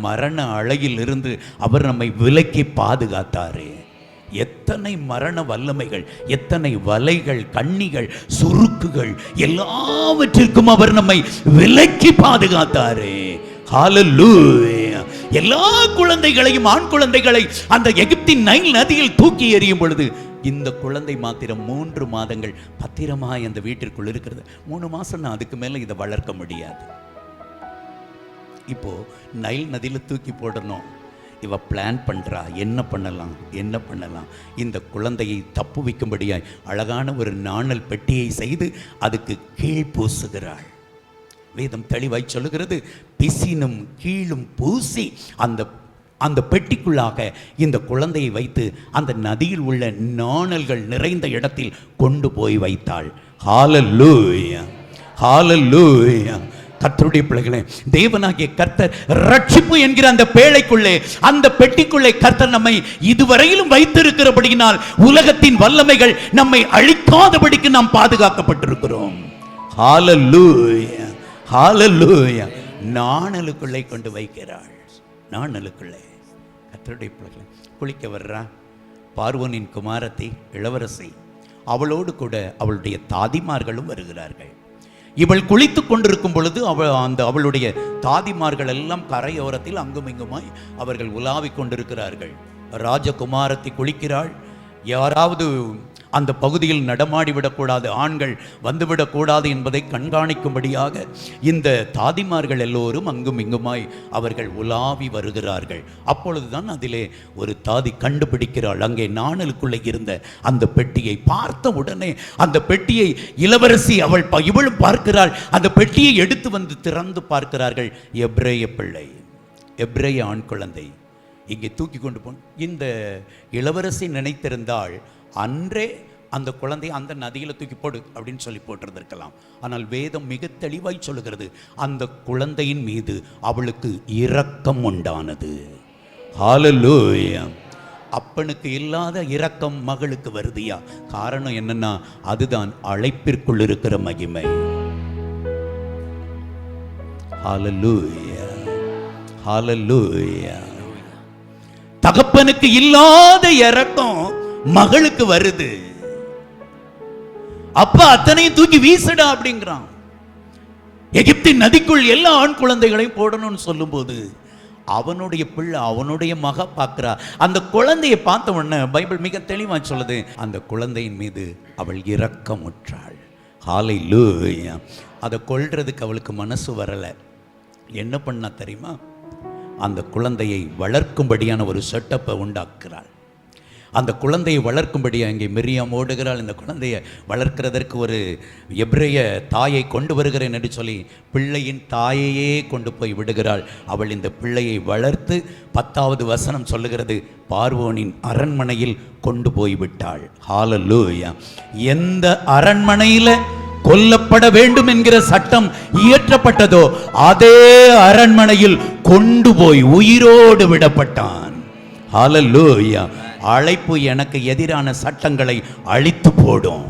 மரண அலையில் இருந்து அவர் நம்மை விலக்கி பாதுகாத்தாரே. எத்தனை மரண வல்லமைகள், எத்தனை வலைகள், கண்ணிகள், சுருக்குகள், எல்லாவற்றிற்கும் அவர் நம்மை விலக்கி பாதுகாத்தாரே. ஹல்லேலூயா. எல்லா குழந்தைகளையும், ஆண் குழந்தைகளை அந்த எகிப்தின் நைல் நதியில் தூக்கி எறியும் பொழுது இந்த குழந்தை மாத்திரம் 3 மாதங்கள் பத்திரமாய் அந்த வீட்டிற்குள் இருக்கிறது. 3 மாசம் அதுக்கு மேல இதை வளர்க்க முடியாது. இப்போ நைல் நதியில் தூக்கி போடணும். இவ பிளான் பண்ணுறா, என்ன பண்ணலாம், என்ன பண்ணலாம். இந்த குழந்தையை தப்பு வைக்கும்படியாய் அழகான ஒரு நாணல் பெட்டியை செய்து அதுக்கு கீழ் பூசுகிறாள். வேதம் தெளிவாய் சொல்லுகிறது, பிசினும் கீழும் பூசி அந்த பெட்டிக்குள்ளாக இந்த குழந்தையை வைத்து அந்த நதியில் உள்ள நாணல்கள் நிறைந்த இடத்தில் கொண்டு போய் வைத்தாள். ஹல்லேலூயா, ஹல்லேலூயா. கர்த்தருடைய பிள்ளைகளே, தேவனாகிய கர்த்தர் ரட்சிப்பு என்கிற அந்த பேழைக்குள்ளே, அந்த பெட்டிக்குள்ளே கர்த்தர் நம்மை இதுவரையிலும் வைத்திருக்கிறபடியினால் உலகத்தின் வல்லமைகள் நம்மை அழிக்காதபடிக்கு நாம் பாதுகாக்கப்பட்டிருக்கிறோம். ஹல்லேலூயா, ஹல்லேலூயா. நாணலுக்குள்ளே கொண்டு வைக்கிறாள், நாணலுக்குள்ளே. கர்த்தருடைய பிள்ளைகளே, குளிக்க வர்றா பார்வோனின் குமாரத்தி இளவரசி, அவளோடு கூட அவளுடைய தாதிமார்களும் வருகிறார்கள். இவள் குளித்து கொண்டிருக்கும் பொழுது அவளுடைய தாதிமார்கள் எல்லாம் கரையோரத்தில் அங்கும் இங்குமாய் அவர்கள் உலாவிக் கொண்டிருக்கிறார்கள். ராஜகுமாரத்தி குளிக்கிறாள். யாராவது அந்த பகுதியில் நடமாடிவிடக்கூடாது, ஆண்கள் வந்துவிடக்கூடாது என்பதை கண்காணிக்கும்படியாக இந்த தாதிமார்கள் எல்லோரும் அங்கும் இங்குமாய் அவர்கள் உலாவி வருகிறார்கள். அப்பொழுதுதான் அதிலே ஒரு தாதி கண்டுபிடிக்கிறாள், அங்கே நாணலுக்குள்ளே இருந்த அந்த பெட்டியை. பார்த்த உடனே அந்த பெட்டியை இளவரசி இவளும் பார்க்கிறாள். அந்த பெட்டியை எடுத்து வந்து திறந்து பார்க்கிறார்கள். எபிரேய பிள்ளை, எபிரேய ஆண் குழந்தை இங்கே தூக்கி கொண்டு இந்த இளவரசி நினைத்திருந்தாள், அன்றே அந்த குழந்தையை அந்த நதியில் தூக்கி போடு அப்படின்னு சொல்லி போட்டிருந்திருக்கலாம். ஆனால் வேதம் மிக தெளிவாய் சொல்லுகிறது, அந்த குழந்தையின் மீது அவளுக்கு இரக்கம் உண்டானது. ஹல்லேலூயா. அப்பனுக்கு இல்லாத இரக்கம் மகளுக்கு வருதியா? காரணம் என்னன்னா, அதுதான் அழைப்பிற்குள் இருக்கிற மகிமை. ஹல்லேலூயா, ஹல்லேலூயா. தகப்பனுக்கு இல்லாத இரக்கம் மகளுக்கு வருது. அப்பா அத்தனையும் தூக்கி வீசுடா அப்படிங்கிறான். எகிப்தின் நதிக்குள் எல்லா ஆண் குழந்தைகளையும் போடணும்னு சொல்லும் போது அவனுடைய பிள்ளை, அவனுடைய மக பார்க்கிறா. அந்த குழந்தையை பார்த்த உடனே பைபிள் மிக தெளிவா சொல்லுது, அந்த குழந்தையின் மீது அவள் இரக்கமுற்றாள். ஹல்லேலூயா. அதை கொல்றதுக்கு அவளுக்கு மனசு வரல. என்ன பண்ணா தெரியுமா? அந்த குழந்தையை வளர்க்கும்படியான ஒரு செட்டப்பை உண்டாக்குறாள். அந்த குழந்தையை வளர்க்கும்படியா இங்கே மிரியாம் ஓடுகிறாள். இந்த குழந்தையை வளர்க்கிறதற்கு ஒரு எபிரேய தாயை கொண்டு வருகிறேன் என்று சொல்லி பிள்ளையின் தாயையே கொண்டு போய் விடுகிறாள். அவள் இந்த பிள்ளையை வளர்த்து 10வது வசனம் சொல்லுகிறது, பார்வோனின் அரண்மனையில் கொண்டு போய் விட்டாள். ஹல்லேலூயா. எந்த அரண்மனையில் கொல்லப்பட வேண்டும் என்கிற சட்டம் இயற்றப்பட்டதோ அதே அரண்மனையில் கொண்டு போய் உயிரோடு விடப்பட்டான். ஹல்லேலூயா. அழைப்பு எனக்கு எதிரான சட்டங்களை அழித்து போடும்.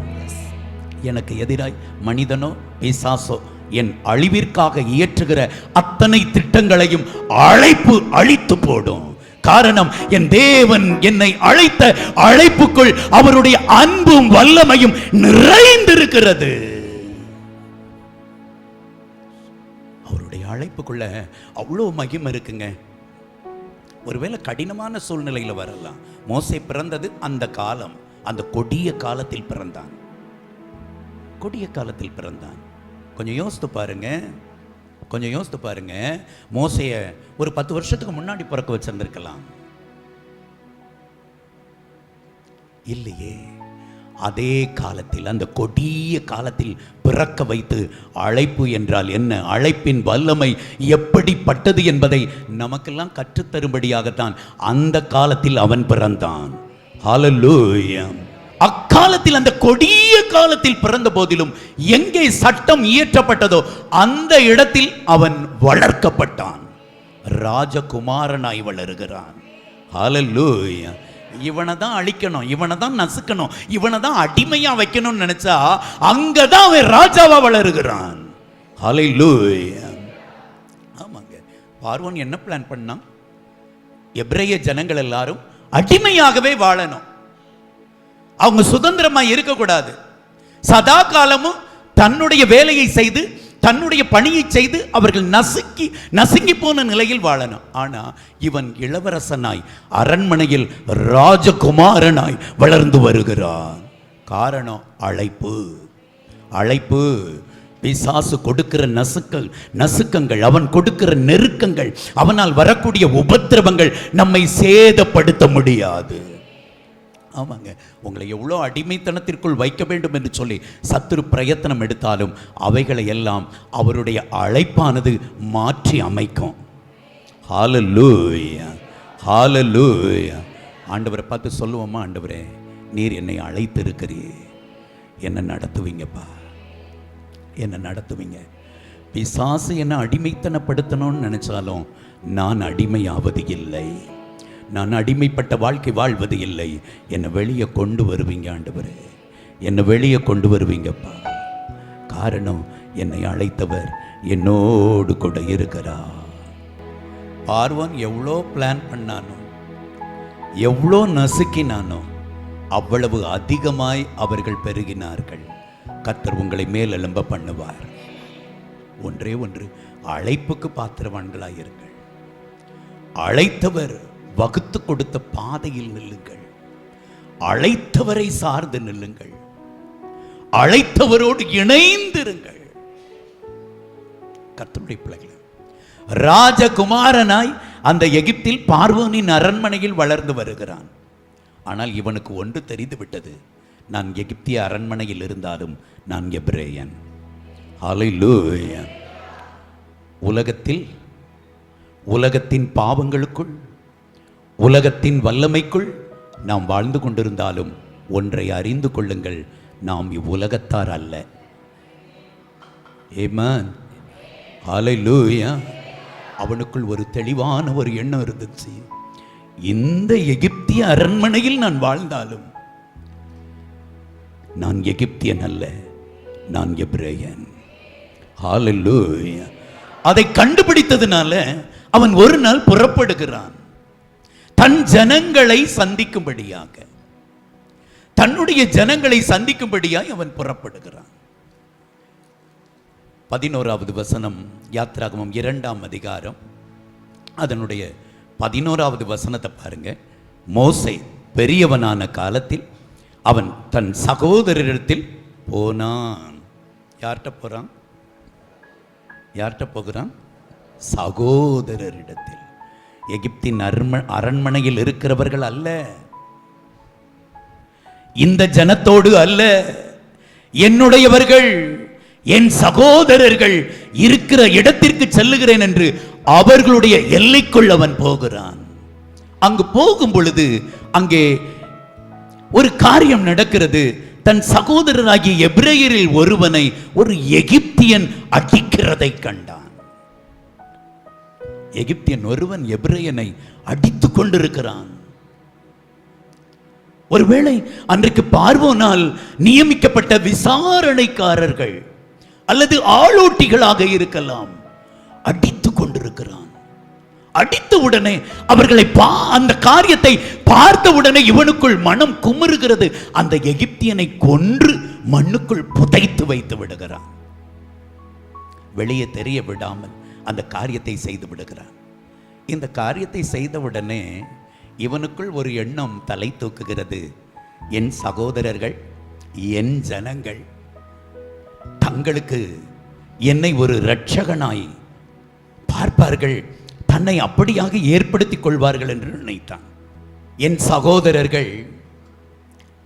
எனக்கு எதிராய் மனிதனோ பிசாசோ என் அழிவிற்காக இயற்றுகிற அத்தனை திட்டங்களையும் அழைப்பு அழித்து போடும். காரணம், என் தேவன் என்னை அழைத்த அழைப்புக்குள் அவருடைய அன்பும் வல்லமையும் நிறைந்திருக்கிறது. அவருடைய அழைப்புக்குள்ள அவ்வளோ மகிமை இருக்குங்க. ஒருவேளை கடினமான சூழ்நிலையில் வரலாம். மோசே பிறந்தது அந்த காலம், அந்த கொடிய காலத்தில் பிறந்தான். கொடிய காலத்தில் பிறந்தான். கொஞ்சம் யோசித்து பாருங்க. மோசைய ஒரு 10 வருஷத்துக்கு முன்னாடி பிறக்க வச்சிருந்திருக்கலாம் இல்லையே. அதே காலத்தில், அந்த கொடிய காலத்தில் பிறக்க வைத்து அழைப்பு என்றால் என்ன, அழைப்பின் வல்லமை எப்படிப்பட்டது என்பதை நமக்கெல்லாம் கற்றுத்தரும்படியாகத்தான் அந்த காலத்தில் அவன் பிறந்தான். ஹல்லேலூயா. அக்காலத்தில், அந்த கொடிய காலத்தில் பிறந்த போதிலும் எங்கே சட்டம் இயற்றப்பட்டதோ அந்த இடத்தில் அவன் வளர்க்கப்பட்டான். ராஜகுமாரனாய் வளருகிறான். ஹல்லேலூயா. இவனை தான் அழிக்கணும், இவனை தான் நசுக்கணும், இவனை தான் அடிமையா வைக்கணும்னு நினைச்சா அங்கதான் அவன் ராஜாவா வளருகிறான். ஹல்லேலூயா. ஆமாங்க, பார்வோன் என்ன பிளான் பண்ணான்? எபிரேய ஜனங்கள் எல்லாரும் அடிமையாகவே வாழணும், அவங்க சுதந்திரமா இருக்கக்கூடாது. சதா காலமும் தன்னுடைய வேலையை செய்து, தன்னுடைய பணியை செய்து அவர்கள் நசுங்கி போன நிலையில் வாழணும். ஆனா இவன் இளவரசனாய் அரண்மனையில் ராஜகுமாரனாய் வளர்ந்து வருகிறான். காரணம் அழைப்பு. பிசாசு கொடுக்கிற நசுக்கங்கள், அவன் கொடுக்கிற நெருக்கங்கள், அவனால் வரக்கூடிய உபத்திரவங்கள் நம்மை சேதப்படுத்த முடியாது. ஆமாங்க, உங்களை எவ்வளோ அடிமைத்தனத்திற்குள் வைக்க வேண்டும் என்று சொல்லி சத்துரு பிரயத்தனம் எடுத்தாலும் அவைகளை எல்லாம் அவருடைய அழைப்பானது மாற்றி அமைக்கும். ஹல்லேலூயா, ஹல்லேலூயா. ஆண்டவரை பார்த்து சொல்லுவோமா, ஆண்டவரே நீர் என்னை அழைத்திருக்கிறீர், என்ன நடத்துவீங்கப்பா, என்ன நடத்துவீங்க. பிசாசு என்ன அடிமைத்தனப்படுத்தணும்னு நினைச்சாலும் நான் அடிமையாவது இல்லை, நான் அடிமைப்பட்ட வாழ்க்கை வாழ்வது இல்லை. என்னை வெளியே கொண்டு வருவீங்க ஆண்டவரே, என்னை வெளியே கொண்டு வருவீங்கப்பா. காரணம், என்னை அழைத்தவர் என்னோடு கூட இருக்கிறார். பார்வோன் எவ்வளோ பிளான் பண்ணானோ, எவ்வளோ நசுக்கினானோ அவ்வளவு அதிகமாய் அவர்கள் பெருகினார்கள். கர்த்தர் உங்களை மேல் எழும்ப பண்ணுவார். ஒன்றே ஒன்று, அழைப்புக்கு பாத்திரவான்களாயிருங்கள். அழைத்தவர் வகுத்து கொடுத்த பாதையில் நில்லுங்கள், அழைத்தவரை சார்ந்து நில்லுங்கள், அழைத்தவரோடு இணைந்திருங்கள். கர்த்தருடைய பிள்ளைகள், ராஜகுமாரனாய் அந்த எகிப்தில் பார்வோனின் அரண்மனையில் வளர்ந்து வருகிறான். ஆனால் இவனுக்கு ஒன்று தெரிந்து விட்டது, நான் எகிப்திய அரண்மனையில் இருந்தாலும் நான் எபிரேயன். ஹல்லேலூயா. உலகத்தின் பாவங்களுக்குள், உலகத்தின் வல்லமைக்குள் நாம் வாழ்ந்து கொண்டிருந்தாலும் ஒன்றை அறிந்து கொள்ளுங்கள், நாம் இவ்வுலகத்தார் அல்ல. ஆமென், ஹல்லேலூயா. அவனுக்குள் ஒரு தெளிவான ஒரு எண்ணம் இருந்துச்சு, இந்த எகிப்திய அரண்மனையில் நான் வாழ்ந்தாலும் நான் எகிப்தியன் அல்ல, நான் எபிரேயன். ஹல்லேலூயா. அதை கண்டுபிடித்ததுனால அவன் ஒரு நாள் புறப்படுகிறான், தன் ஜனங்களை சந்திக்கும்படியாக, தன்னுடைய ஜனங்களை சந்திக்கும்படியாக அவன் புறப்படுகிறான். 11வது வசனம், யாத்ராகமம் 2ஆம் அதிகாரம் அதனுடைய 11வது வசனத்தை பாருங்க. மோசே பெரியவனான காலத்தில் அவன் தன் சகோதரரிடத்தில் போனான். யார்கிட்ட போறான்? யார்கிட்ட போகிறான்? சகோதரரிடத்தில். எகிப்தின் அரண்மனையில் இருக்கிறவர்கள் அல்ல, இந்த ஜனத்தோடு அல்ல, என்னுடையவர்கள், என் சகோதரர்கள் இருக்கிற இடத்திற்கு செல்லுகிறேன் என்று அவர்களுடைய எல்லைக்குள் அவன் போகிறான். அங்கு போகும் பொழுது அங்கே ஒரு காரியம் நடக்கிறது. தன் சகோதரராகிய எபிரேயரில் ஒருவனை ஒரு எகிப்தியன் அடிக்கிறதை கண்டான். எகிப்தியன் ஒருவன் எபிரேயனை அடித்துக் கொண்டிருக்கிறான். ஒருவேளை அன்றைக்கு பார்வோனால் நியமிக்கப்பட்ட விசாரணைக்காரர்கள் அல்லது ஆளோட்டிகளாக இருக்கலாம். அடித்துக் கொண்டிருக்கிறான். அடித்த உடனே அவர்களை அந்த காரியத்தை பார்த்த உடனே இவனுக்குள் மனம் குமுறுகிறது. அந்த எகிப்தியனை கொன்று மண்ணுக்குள் புதைத்து வைத்து விடுகிறான். வெளியே தெரிய விடாமல் அந்த காரியத்தை செய்து விடுகிறான். இந்த காரியத்தை செய்தவுடனே இவனுக்குள் ஒரு எண்ணம் தலை தூக்குகிறது. என் சகோதரர்கள், என் ஜனங்கள் தங்களுக்கு என்னை ஒரு இரட்சகனாய் பார்ப்பார்கள், தன்னை அப்படியாக ஏற்படுத்திக் கொள்வார்கள் என்று நினைத்தான். என் சகோதரர்கள்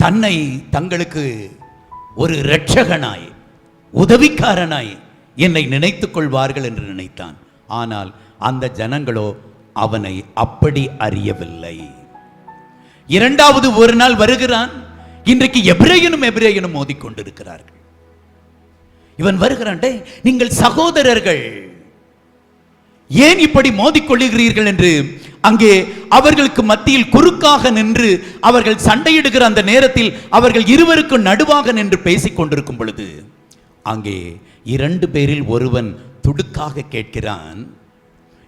தன்னை தங்களுக்கு ஒரு இரட்சகனாய், உதவிக்காரனாய் என்னை நினைத்துக் கொள்வார்கள் என்று நினைத்தான். ஆனால் அந்த ஜனங்களோ அவனை அப்படி அறியவில்லை. இரண்டாவது ஒரு நாள் வருகிறான். இன்றைக்கு எபிரேயனும் மோதிக்கொண்டிருக்கிறார்கள். இவன் வருகிறான், நீங்கள் சகோதரர்கள், ஏன் இப்படி மோதிக்கொள்ளுகிறீர்கள் என்று அங்கே அவர்களுக்கு மத்தியில் குறுக்காக நின்று அவர்கள் சண்டையிடுகிற அந்த நேரத்தில் அவர்கள் இருவருக்கும் நடுவாக நின்று பேசிக் கொண்டிருக்கும் பொழுது அங்கே 2 பேரில் ஒருவன் துடுக்காக கேட்கிறான்,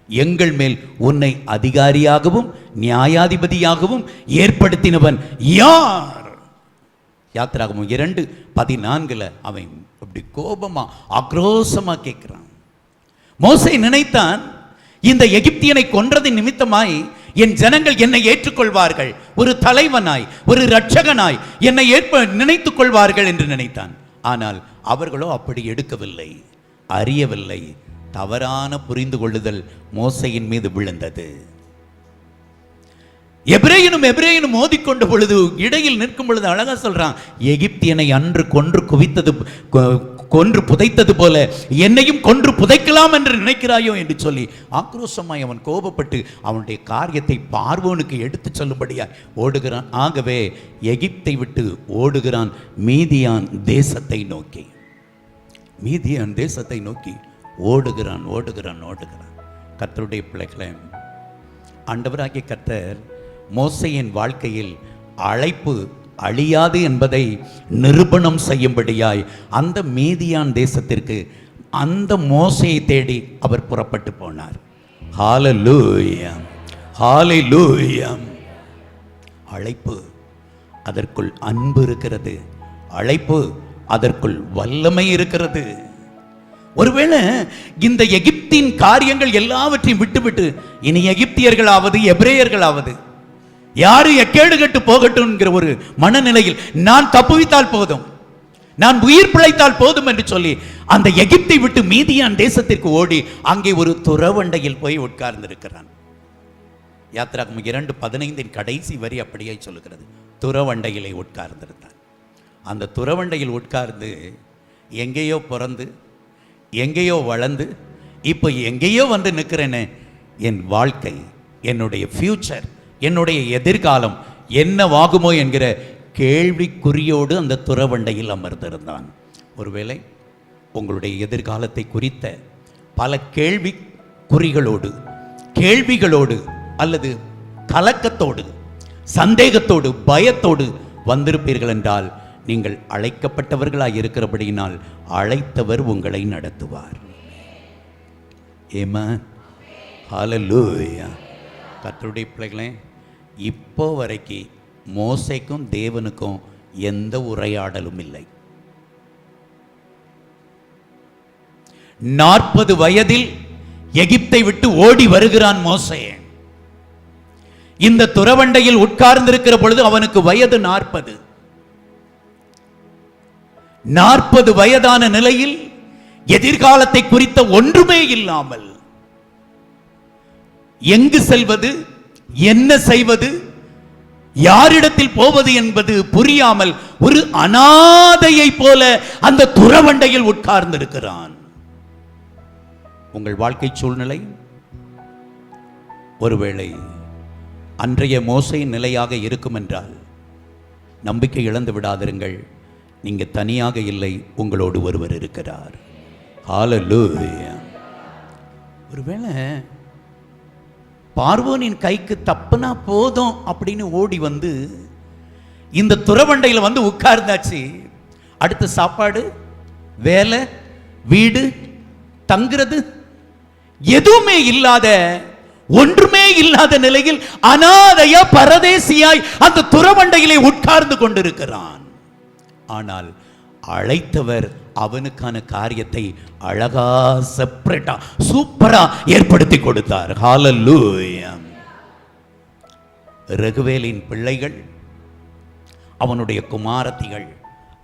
எங்கள் மேல் உன்னை அதிகாரியாகவும் நியாயாதிபதியாகவும் ஏற்படுத்தினவன் யார்? யாத்ராகமம் 2:14 அவன் அப்படி கோபமா ஆக்ரோஷமா கேட்கிறான். மோசே நினைத்தான், இந்த எகிப்தியனை கொன்றதின் நிமித்தமாய் என் ஜனங்கள் என்னை ஏற்றுக்கொள்வார்கள், ஒரு தலைவனாய் ஒரு இரட்சகனாய் என்னை நினைத்துக் கொள்வார்கள் என்று நினைத்தான். ஆனால் அவர்களோ அப்படி எடுக்கவில்லை, அறியவில்லை. தவறான புரிந்து கொள்ளுதல் மோசையின் மீது விழுந்தது. எபிரேயனும் மோதிக்கொண்ட பொழுது இடையில் நிற்கும் பொழுது அழகா சொல்றான், எகிப்தியனை அன்று கொன்று புதைத்தது போல என்னையும் கொன்று புதைக்கலாம் என்று நினைக்கிறாயோ என்று சொல்லி ஆக்ரோஷமாய் அவன் கோபப்பட்டு அவனுடைய காரியத்தை பார்வோனுக்கு எடுத்து சொல்லும்படியாய் ஓடுகிறான். ஆகவே எகிப்தை விட்டு ஓடுகிறான் மீதியான் தேசத்தை நோக்கி. மீதியான் தேசத்தை நோக்கி ஓடுகிறான். கர்த்தருடைய பிள்ளைகளே, ஆண்டவராகிய கர்த்தர் மோசேயின் வாழ்க்கையில் அழைப்பு அழியாது என்பதை நிரூபணம் செய்யும்படியாய் அந்த மீதியான் தேசத்திற்கு அந்த மோசேயை தேடி அவர் புறப்பட்டு போனார். ஹல்லேலூயா, ஹல்லேலூயா. அழைப்பு, அதற்குள் அன்பு இருக்கிறது. அழைப்பு, அதற்குள் வல்லமை இருக்கிறது. ஒருவேளை இந்த எகிப்தின் காரியங்கள் எல்லாவற்றையும் விட்டுவிட்டு இனி எகிப்தியர்களாவது எபிரேயர்களாவது யாரு எக்கேடு கட்டு போகட்டும் ஒரு மனநிலையில் நான் தப்புவித்தால் போதும், நான் உயிர் பிழைத்தால் போதும் என்று சொல்லி அந்த எகிப்தை விட்டு மீதியான் தேசத்திற்கு ஓடி அங்கே ஒரு துறவண்டையில் போய் உட்கார்ந்திருக்கிறான். யாத்திராகமம் 2:15 கடைசி வரி அப்படியே சொல்லுகிறது. துறவண்டையிலே உட்கார்ந்திருந்தான். அந்த துறவண்டையில் உட்கார்ந்து எங்கேயோ பிறந்து எங்கேயோ வளர்ந்து இப்போ எங்கேயோ வந்து நிற்கிறேனே, என் வாழ்க்கை, என்னுடைய ஃபியூச்சர், என்னுடைய எதிர்காலம் என்னவாகுமோ என்கிற கேள்விக்குறியோடு அந்த துறவண்டையில் அமர்ந்திருந்தான். ஒருவேளை உங்களுடைய எதிர்காலத்தை குறித்த பல கேள்விகளோடு அல்லது கலக்கத்தோடு, சந்தேகத்தோடு, பயத்தோடு வந்திருப்பீர்கள் என்றால் நீங்கள் அழைக்கப்பட்டவர்களாய் இருக்கிறபடியினால் அழைத்தவர் உங்களை நடத்துவார். ஆமென், ஹல்லேலூயா. கர்த்தருடைய பிள்ளைகளே, இப்போ வரைக்கும் மோசேக்கும் தேவனுக்கும் எந்த உரையாடலும் இல்லை. 40 வயதில் எகிப்தை விட்டு ஓடி வருகிறான் மோசே. இந்த துறவண்டையில் உட்கார்ந்திருக்கிற பொழுது அவனுக்கு வயது 40 வயதான நிலையில் எதிர்காலத்தை குறித்த ஒன்றுமே இல்லாமல் எங்கு செல்வது, என்ன செய்வது, யாரிடத்தில் போவது என்பது புரியாமல் ஒரு அனாதையை போல அந்த துறவண்டையில் உட்கார்ந்திருக்கிறான். உங்கள் வாழ்க்கை சூழ்நிலை ஒருவேளை அன்றைய மோசேயின் நிலையாக இருக்கும் என்றால் நம்பிக்கை இழந்து விடாதிருங்கள். நீங்க தனியாக இல்லை, உங்களோடு ஒருவர் இருக்கிறார். ஹல்லேலூயா. ஒருவேளை பார்வோனின் கைக்கு தப்புனா போதும் அப்படின்னு ஓடி வந்து இந்த துறவண்டையில் வந்து உட்கார்ந்தாச்சு. அடுத்த சாப்பாடு, வேலை, வீடு, தங்குறது எதுவுமே இல்லாத, ஒன்றுமே இல்லாத நிலையில் அனாதையா பரதேசியாய் அந்த துறவண்டையிலே உட்கார்ந்து கொண்டிருக்கிறான். ஆனால் அழைத்தவர் அவனுக்கான காரியத்தை அழகா செப்பரேட்டா சூப்பரா ஏற்படுத்தி கொடுத்தார். ஹல்லேலூயா. ரகுவேலின் பிள்ளைகள், அவனுடைய குமாரத்திகள்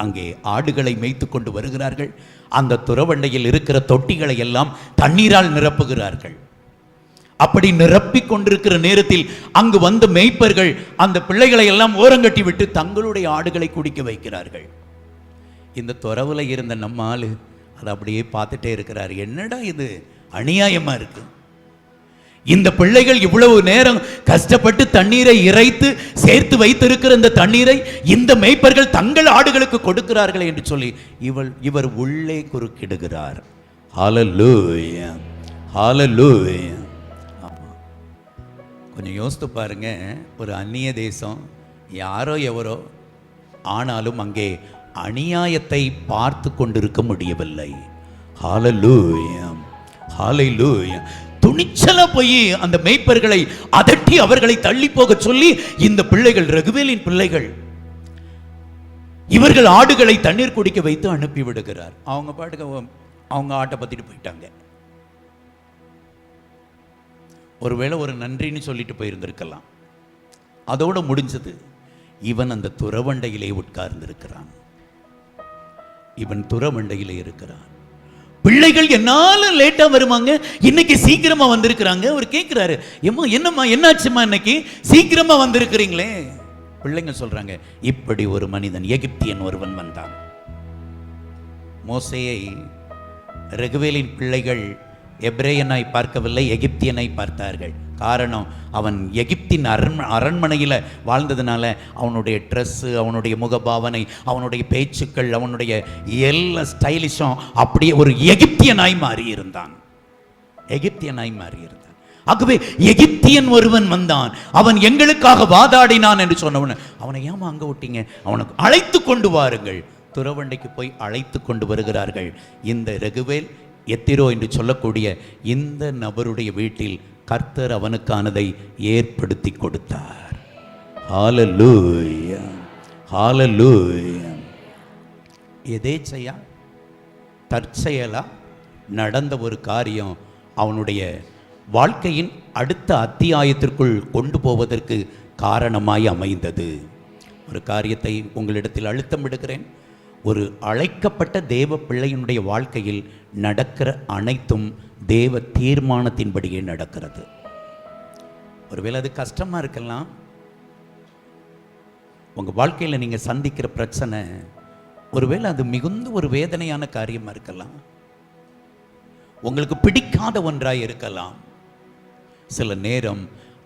அங்கே ஆடுகளை மேய்த்து கொண்டு வருகிறார்கள். அந்த துறவண்டையில் இருக்கிற தொட்டிகளை எல்லாம் தண்ணீரால் நிரப்புகிறார்கள். அப்படி நிரப்பிக் கொண்டிருக்கிற நேரத்தில் அங்கு வந்த மேய்ப்பர்கள் அந்த பிள்ளைகளை எல்லாம் ஓரங்கட்டி விட்டு தங்களுடைய ஆடுகளை குடிக்க வைக்கிறார்கள். இந்த துறவுல இருந்த நம்ம ஆளு அதை அப்படியே பார்த்துட்டே இருக்கிறார். என்னடா இது அநியாயமா இருக்கு, இந்த பிள்ளைகள் இவ்வளவு நேரம் கஷ்டப்பட்டு தண்ணீரை இறைத்து சேர்த்து வைத்திருக்கிற இந்த தண்ணீரை இந்த மேய்ப்பர்கள் தங்கள் ஆடுகளுக்கு கொடுக்கிறார்கள் என்று சொல்லி இவர் உள்ளே குறுக்கிடுகிறார். ஹல்லேலூயா, ஹல்லேலூயா. ஆமா, கொஞ்சம் யோசித்து பாருங்க. ஒரு அந்நிய தேசம், யாரோ எவரோ, ஆனாலும் அங்கே அநியாயத்தை பார்த்து கொண்டிருக்க முடியவில்லை. ஹல்லேலூயா, ஹல்லேலூயா. துணிச்சலா போய் அந்த மேய்ப்பர்களை அதட்டி அவர்களை தள்ளி போக சொல்லி இந்த பிள்ளைகள், ரகுவேலின் பிள்ளைகள், இவர்கள் ஆடுகளை தண்ணீர் குடிக்க வைத்து அனுப்பி விடுகிறார். அவங்க பாட்டுக்கு அவங்க ஆட்டை பத்திட்டு போயிட்டாங்க. ஒருவேளை ஒரு நன்றின்னு சொல்லிட்டு போயிருந்திருக்கலாம், அதோட முடிஞ்சது. இவன் அந்த துறவண்டையிலே உட்கார்ந்திருக்கிறான். இவன் துறவண்டையிலே இருக்கிறான். பிள்ளைகள் என்னாலும் லேட்டா வருவாங்க, இன்னைக்கு சீக்கிரமா வந்திருக்கிறாங்க. அவர் கேட்கிறாரு, ஏம்மா என்னம்மா என்னாச்சுமா, இன்னைக்கு சீக்கிரமா வந்திருக்கிறீங்களே? பிள்ளைங்க சொல்றாங்க, இப்படி ஒரு மனிதன் எகிப்தியன் ஒருவன் வந்தான். மோசேயை ரெகுவேலின் பிள்ளைகள் எபிரேயனாய் பார்க்கவில்லை, எகிப்தியனாய் பார்த்தார்கள். காரணம், அவன் எகிப்தின் அரண்மனையில் வாழ்ந்ததுனால அவனுடைய ட்ரெஸ்ஸு, அவனுடைய முகபாவனை, அவனுடைய பேச்சுக்கள், அவனுடைய எல்லா ஸ்டைலிஷும் அப்படியே ஒரு எகிப்தியனாய் மாறியிருந்தான். எகிப்தியனாய் மாறியிருந்தான். ஆகவே எகிப்தியன் ஒருவன் வந்தான், அவன் எங்களுக்காக வாதாடினான் என்று சொன்னவன், அவனை ஏமா அங்கே விட்டீங்க, அவனுக்கு அழைத்து கொண்டு வாருங்கள். துறவண்டைக்கு போய் அழைத்து கொண்டு வருகிறார்கள். இந்த ரெகுவேல் எத்திரோ என்று சொல்லக்கூடிய இந்த நபருடைய வீட்டில் கர்த்தர் அவனுக்கானதை ஏற்படுத்தி கொடுத்தார். ஹல்லேலூயா, ஹல்லேலூயா. எதேச்சையா தற்செயலா நடந்த ஒரு காரியம் அவனுடைய வாழ்க்கையின் அடுத்த அத்தியாயத்திற்குள் கொண்டு போவதற்கு காரணமாய் அமைந்தது. ஒரு காரியத்தை உங்களிடத்தில் அழுத்தம் விடுகிறேன். ஒரு அழைக்கப்பட்ட தேவ பிள்ளையினுடைய வாழ்க்கையில் நடக்கிற அனைத்தும் தேவ தீர்மானத்தின்படியே நடக்கிறது. ஒருவேளை அது கஷ்டமாக இருக்கலாம், உங்கள் வாழ்க்கையில் நீங்கள் சந்திக்கிற பிரச்சனை ஒருவேளை அது மிகுந்த ஒரு வேதனையான காரியமாக இருக்கலாம், உங்களுக்கு பிடிக்காத ஒன்றாய் இருக்கலாம். சில நேரம்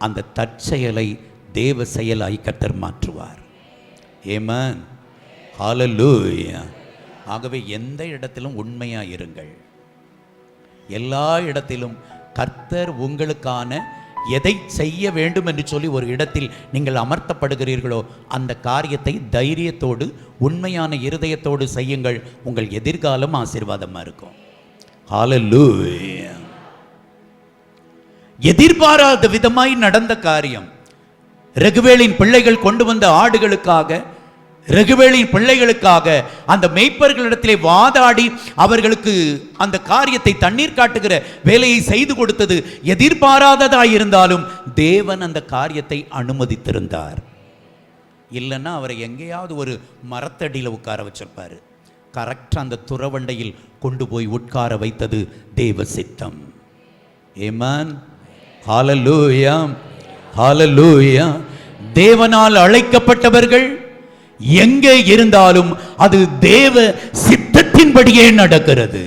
அந்த தற்செயலை தேவ செயலாய் கர்த்தர் மாற்றுவார். ஆமென், ஹல்லேலூயா. ஆகவே எந்த இடத்திலும் உண்மையாக இருங்கள். எல்லா இடத்திலும் கர்த்தர் உங்களுக்கான எதை செய்ய வேண்டும் என்று சொல்லி ஒரு இடத்தில் நீங்கள் அமர்த்தப்படுகிறீர்களோ அந்த காரியத்தை தைரியத்தோடு உண்மையான இருதயத்தோடு செய்யுங்கள். உங்கள் எதிர்காலம் ஆசீர்வாதமாக இருக்கும். ஹல்லேலூயா. எதிர்பாராத விதமாய் நடந்த காரியம், ரெகுவேலின் பிள்ளைகள் கொண்டு வந்த ஆடுகளுக்காக, ரெகுவேலின் பிள்ளைகளுக்காக அந்த மேய்ப்பர்களிடத்திலே வாதாடி அவர்களுக்கு அந்த காரியத்தை தண்ணீர் காட்டுகிற வேலையை செய்து கொடுத்தது எதிர்பாராததாயிருந்தாலும் தேவன் அந்த காரியத்தை அனுமதித்திருந்தார். இல்லைன்னா அவரை எங்கேயாவது ஒரு மரத்தடியில் உட்கார வச்சிருப்பாரு. கரெக்டாக அந்த துறவண்டையில் கொண்டு போய் உட்கார வைத்தது தேவ சித்தம். ஆமென், ஹல்லேலூயா, ஹல்லேலூயா. தேவனால் அழைக்கப்பட்டவர்கள் எங்கே இருந்தாலும் அது தேவ சித்தத்தின்படியே நடக்கிறது.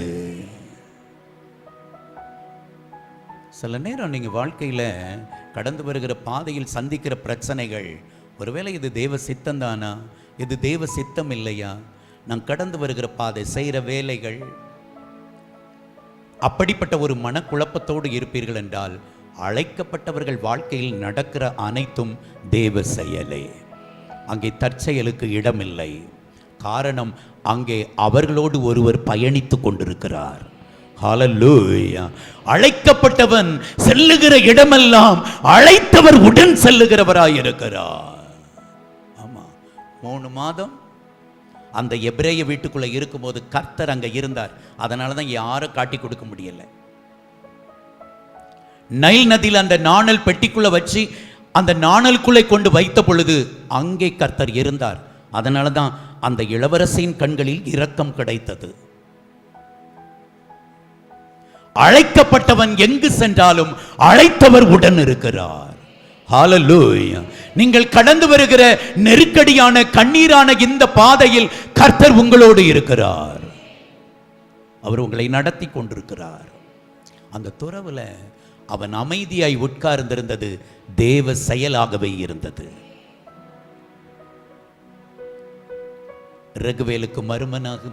சில நேரம் நீங்க வாழ்க்கையில கடந்து வருகிற பாதையில் சந்திக்கிற பிரச்சனைகள், ஒருவேளை இது தேவ சித்தம் தானா, இது தேவ சித்தம் இல்லையா, நான் கடந்து வருகிற பாதை, செய்கிற வேலைகள், அப்படிப்பட்ட ஒரு மனக்குழப்பத்தோடு இருப்பீர்கள் என்றால் அழைக்கப்பட்டவர்கள் வாழ்க்கையில் நடக்கிற அனைத்தும் தேவ செயலே. அங்கே தற்செயலுக்கு இடமில்லை. காரணம், அங்கே அவர்களோடு ஒருவர் பயணித்து கொண்டிருக்கிறார். ஹல்லேலூயா. அழைக்கப்பட்டவன் செல்லுகிற இடமெல்லாம் அழைத்தவர் உடன் செல்லுகிறவராயிருக்கிறார். ஆமா, 3 மாதம் அந்த எபிரேய வீட்டுக்குள்ள இருக்கும்போது கர்த்தர் அங்க இருந்தார். அதனால தான் யாரும் காட்டி கொடுக்க முடியல. நைல் நதியில் அந்த நாணல் பெட்டிக்குள்ள வச்சு அந்த நாணலுக்குள்ளே கொண்டு வைத்த பொழுது அங்கே கர்த்தர் இருந்தார். அதனால தான் அந்த இளவரசியின் கண்களில் இரக்கம் கிடைத்தது. அழைக்கப்பட்டவன் எங்கு சென்றாலும் அழைத்தவர் உடன் இருக்கிறார். ஹல்லேலூயா. நீங்கள் கடந்து வருகிற நெருக்கடியான கண்ணீரான இந்த பாதையில் கர்த்தர் உங்களோடு இருக்கிறார். அவர் உங்களை நடத்தி கொண்டிருக்கிறார். அந்த துறவுல அவன் அமைதியாய் உட்கார்ந்திருந்தது தேவ செயலாகவே இருந்தது. ரெகுவேலுக்கு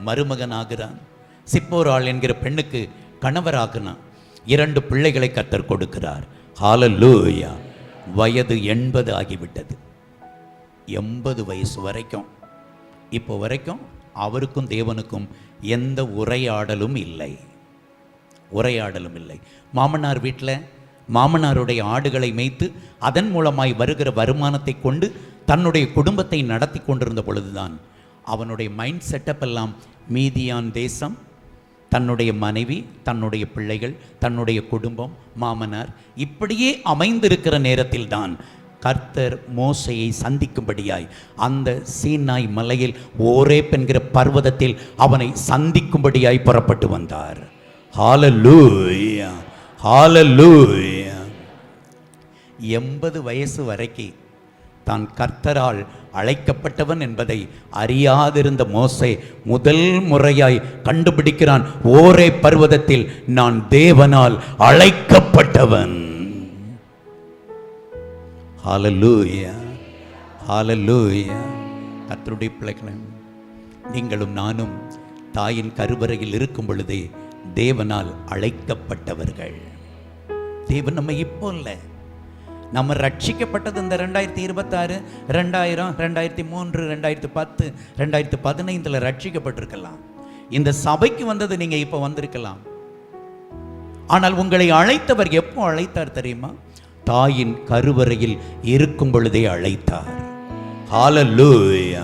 மருமகனாகிறான். சிப்போராள் என்கிற பெண்ணுக்கு கணவராகினான். 2 பிள்ளைகளை கர்த்தர் கொடுக்கிறார். ஹல்லேலூயா. வயது 80 ஆகிவிட்டது. 80 வயசு வரைக்கும், இப்போ வரைக்கும் அவருக்கும் தேவனுக்கும் எந்த உரையாடலும் இல்லை. மாமனார் வீட்டில் மாமனாருடைய ஆடுகளை மேய்த்து அதன் மூலமாய் வருகிற வருமானத்தை கொண்டு தன்னுடைய குடும்பத்தை நடத்தி கொண்டிருந்த பொழுதுதான் அவனுடைய மைண்ட் செட்டப் எல்லாம் மீதியான் தேசம், தன்னுடைய மனைவி, தன்னுடைய பிள்ளைகள், தன்னுடைய குடும்பம், மாமனார், இப்படியே அமைந்திருக்கிற நேரத்தில் தான் கர்த்தர் மோசேயை சந்திக்கும்படியாய் அந்த சீனாய் மலையில் ஓரேப் என்கிற பர்வதத்தில் அவனை சந்திக்கும்படியாய் புறப்பட்டு வந்தார். ஹalleluya, ஹalleluya. 80 வயசு வரைக்கும் தான் கர்த்தரால் அழைக்கப்பட்டவன் என்பதை அறியாதிருந்த மோசே முதல் முறையாய் கண்டுபிடிக்கிறான். ஓரே பர்வதத்தில் நான் தேவனால் அழைக்கப்பட்டவன். ஹalleluya, ஹalleluya. கர்த்தருடைய பிள்ளைகளே, நீங்களும் நானும் தாயின் கருவறையில் இருக்கும் பொழுதே தேவனால் அழைக்கப்பட்டவர்கள். தேவன் நம்ம இப்போ இல்லை, நம்ம ரட்சிக்கப்பட்டது இந்த 2026, 2000, 2003, 2010, 2015 ரட்சிக்கப்பட்டிருக்கலாம். இந்த சபைக்கு வந்தது நீங்க இப்போ வந்திருக்கலாம். ஆனால் உங்களை அழைத்தவர் எப்போ அழைத்தார் தெரியுமா? தாயின் கருவறையில் இருக்கும் பொழுதே அழைத்தார். ஹalleluya.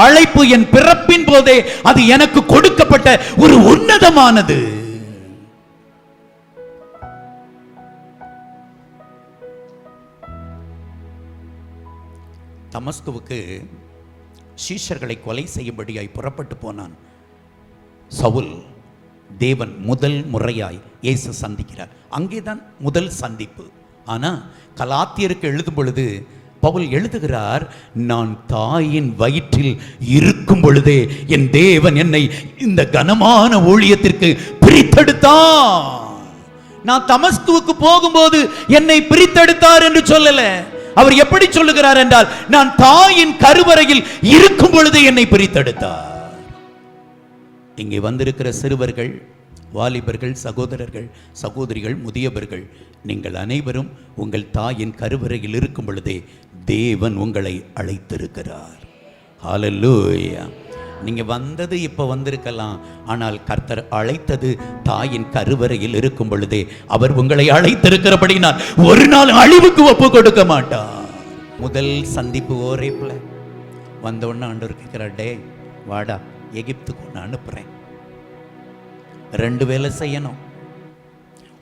அழைப்பு என் பிறப்பின் போதே அது எனக்கு கொடுக்கப்பட்ட ஒரு உன்னதமானது. தமஸ்குவுக்கு சீஷர்களை கொலை செய்யும்படியாய் புறப்பட்டு போனான் சவுல். தேவன் முதல் முறையாய் இயேசு சந்திக்கிறார். அங்கேதான் முதல் சந்திப்பு. ஆனா கலாத்தியருக்கு எழுதும் பொழுது பவுல் எழுதுகிறார், நான் தாயின் வயிற்றில் இருக்கும் பொழுதே என் தேவன் என்னை இந்த கனமான ஊழியத்திற்கு பிரித்தெடுத்தார். நான் தமஸ்குவுக்கு போகும்போது என்னை பிரித்தெடுத்தார் என்று சொல்லல. அவர் எப்படி சொல்லுகிறார் என்றால், நான் தாயின் கருவறையில் இருக்கும் பொழுது என்னை பிரித்தெடுத்தார். இங்கே வந்திருக்கிற சிறுவர்கள், வாலிபர்கள், சகோதரர்கள், சகோதரிகள், முதியவர்கள், நீங்கள் அனைவரும் உங்கள் தாயின் கருவறையில் இருக்கும் பொழுதே தேவன் உங்களை அழைத்திருக்கிறார். ஹalleluya. நீங்க வந்தது இப்ப வந்திருக்கலாம், ஆனால் கர்த்தர் அழைத்தது தாயின் கருவறையில் இருக்கும் பொழுதே அவர் உங்களை அழைத்திருக்கிறபடினால் ஒரு நாள் அழிவுக்கு ஒப்பு கொடுக்க மாட்டார். முதல் சந்திப்பு ஓரேப்ல வந்த உடனே ஆண்டவர் கேட்கிறார், டே வாடா எகிப்துக்கு ஒன்று அனுப்புறேன். 2 வேலை செய்யணும்.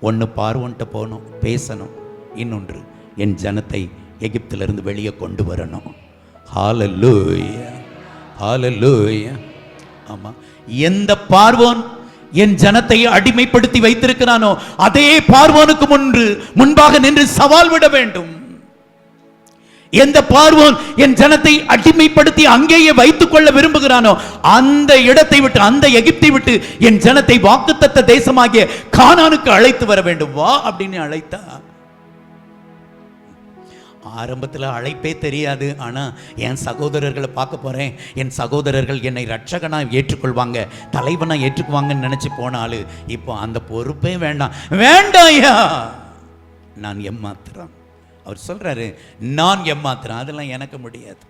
ஒன்று பார்வோன்ட்ட போகணும், பேசணும். இன்னொன்று என் ஜனத்தை எகிப்திலிருந்து வெளியே கொண்டு வரணும். ஹalleluya, ஹalleluya. ஆமா, எந்த பார்வோன் என் ஜனத்தை அடிமைப்படுத்தி வைத்திருக்கிறானோ அதே பார்வோனுக்கு முன்பாக நின்று சவால் விட வேண்டும். எந்த பார்வோன் என் ஜனத்தை அடிமைப்படுத்தி அங்கேயே வைத்துக் கொள்ள விரும்புகிறானோ அந்த இடத்தை விட்டு, அந்த எகிப்தை விட்டு என் ஜனத்தை வாக்குத்தத்த தேசமாகிய கானானுக்கு அழைத்து வர வேண்டும். வா அப்படின்னு அழைத்தா. ஆரம்பத்தில் அழைப்பே தெரியாது. ஆனா என் சகோதரர்களை பார்க்க போறேன், என் சகோதரர்கள் என்னை ரட்சகனா ஏற்றுக்கொள்வாங்க, தலைவனா ஏற்றுக்குவாங்கன்னு நினைச்சு போனாலும் இப்போ அந்த பொறுப்பே வேண்டாம். வேண்டாயா, நான் ஏமாத்துறேன். அவர் சொல்றாரு, நான் ஏமாத்துறேன், அதெல்லாம் எனக்கு முடியாது,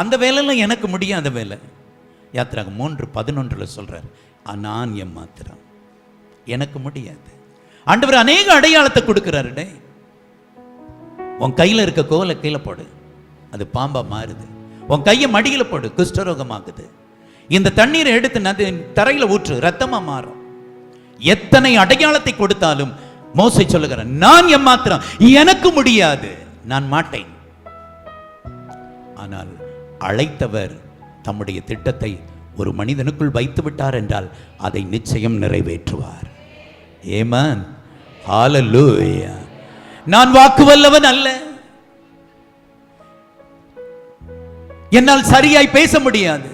அந்த வேலையெல்லாம் எனக்கு முடியாத வேலை. யாத்திராகம் 3:11 சொல்றாரு, நான் ஏமாத்துறேன், எனக்கு முடியாது. ஆண்டவர் அநேக அடையாளத்தை கொடுக்கிறாரு. உன் கையில் இருக்க கோலை கீழே போடு, அது பாம்பா மாறுது. உன் கையை மடியில போடு, குஷ்டரோகமாகுது. இந்த தண்ணீரை எடுத்து தரையில ஊற்று, ரத்தமா மாறும். எத்தனை அடையாளத்தை கொடுத்தாலும் மோசே சொல்லுகிறான், நான் ஏமாத்துறேன், எனக்கு முடியாது, நான் மாட்டேன். ஆனால் அழைத்தவர் தம்முடைய திட்டத்தை ஒரு மனிதனுக்குள் வைத்து விட்டார் என்றால் அதை நிச்சயம் நிறைவேற்றுவார். ஆமென், ஹalleluya. நான் வாக்கு வல்லவன் அல்ல, என்னால் சரியாய் பேச முடியாது,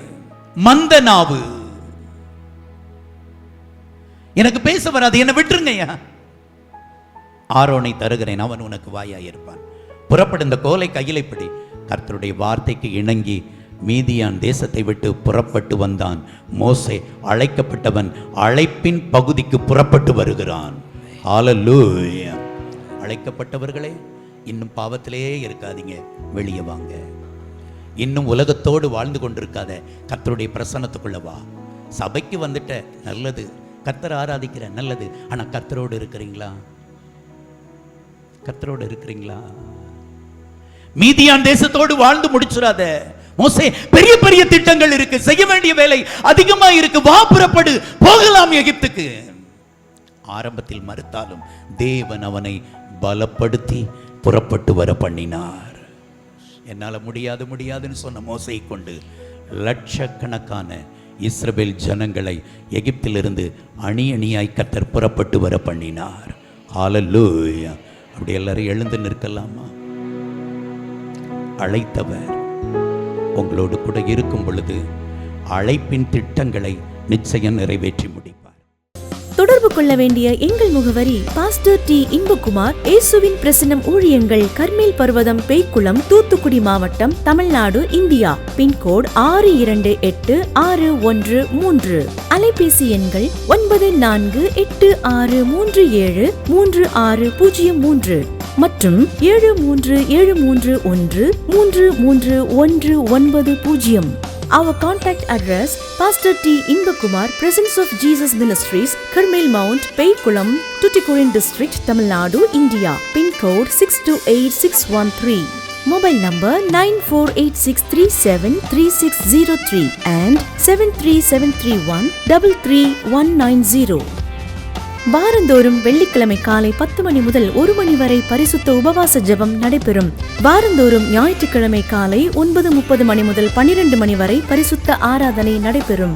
மந்த நாவு, எனக்கு பேச வராது, என்னை விட்டுருங்கய்யா. ஆரோனை தருகிறேன், அவன் உனக்கு வாயாய் இருப்பான். புறப்படும் இந்த கோலை கையிலை பிடி. கர்த்தருடைய வார்த்தைக்கு இணங்கி மீதியான் தேசத்தை விட்டு புறப்பட்டு வந்தான் மோசே. அழைக்கப்பட்டவன் அழைப்பின் பகுதிக்கு புறப்பட்டு வருகிறான். ஹalleluya. அழைக்கப்பட்டவர்களே, இன்னும் பாவத்திலே இருக்காதீங்க, வெளியே வாங்க. இன்னும் உலகத்தோடு வாழ்ந்து கொண்டிருக்காத, கர்த்தருடைய பிரசன்னத்துக்குள்ள வா. சபைக்கு வந்துட்ட, நல்லது, கர்த்தர் ஆராதிக்கிற, நல்லது. ஆனா கர்த்தரோடு இருக்கிறீங்களா? கர்த்தரோடு இருக்கிறீங்களா? மீதியான் தேசத்தோடு வாழ்ந்து முடிச்சிடாத. மோசே, பெரிய பெரிய திட்டங்கள் இருக்கு, செய்ய வேண்டிய வேலை அதிகமா இருக்கு, வா புறப்படு, போகலாம் எகிப்துக்கு. ஆரம்பத்தில் மறுத்தாலும் தேவன் அவனை பலப்படுத்தி புறப்பட்டு வர பண்ணினார். என்னால முடியாதுன்னு சொன்ன மோசையை கொண்டு லட்சக்கணக்கான இஸ்ரவேல் ஜனங்களை எகிப்திலிருந்து அணி அணியாய் கர்த்தர் புறப்பட்டு வர பண்ணினார். ஹல்லேலூயா. அப்படி எல்லாரும் எழுந்து நிற்கலாமா? அழைத்தவர் உங்களோடு கூட இருக்கும் பொழுது அழைப்பின் திட்டங்களை நிச்சயம் நிறைவேற்றி முடிப்பார். தொடர்பு கொள்ள வேண்டிய எங்கள் முகவரி: பாஸ்டர் டி. இன்பகுமார், இயேசுவின் பிரசன்னம் ஊழியங்கள், கர்மேல் பர்வதம், பேய்க்குளம், தூத்துக்குடி மாவட்டம், தமிழ்நாடு, இந்தியா. பின்கோடு 628613. அலைபேசி எண்கள் 9486373603 மற்றும் 7373133190. Our contact address: Pastor T. Inbakumar, Presence of Jesus Ministries, Karmel Mount, Peikulam, Tuticorin District, Tamil Nadu, India. Pin code 628613. Mobile number 9486373603 and 73731 வாரந்தோறும் வெள்ளிக்கிழமை காலை 10 மணி முதல் 1 மணி வரை பரிசுத்த உபவாச ஜெபம் நடைபெறும். வாரந்தோறும் ஞாயிற்றுக்கிழமை காலை 9:30 மணி முதல் 12 மணி வரை பரிசுத்த ஆராதனை நடைபெறும்.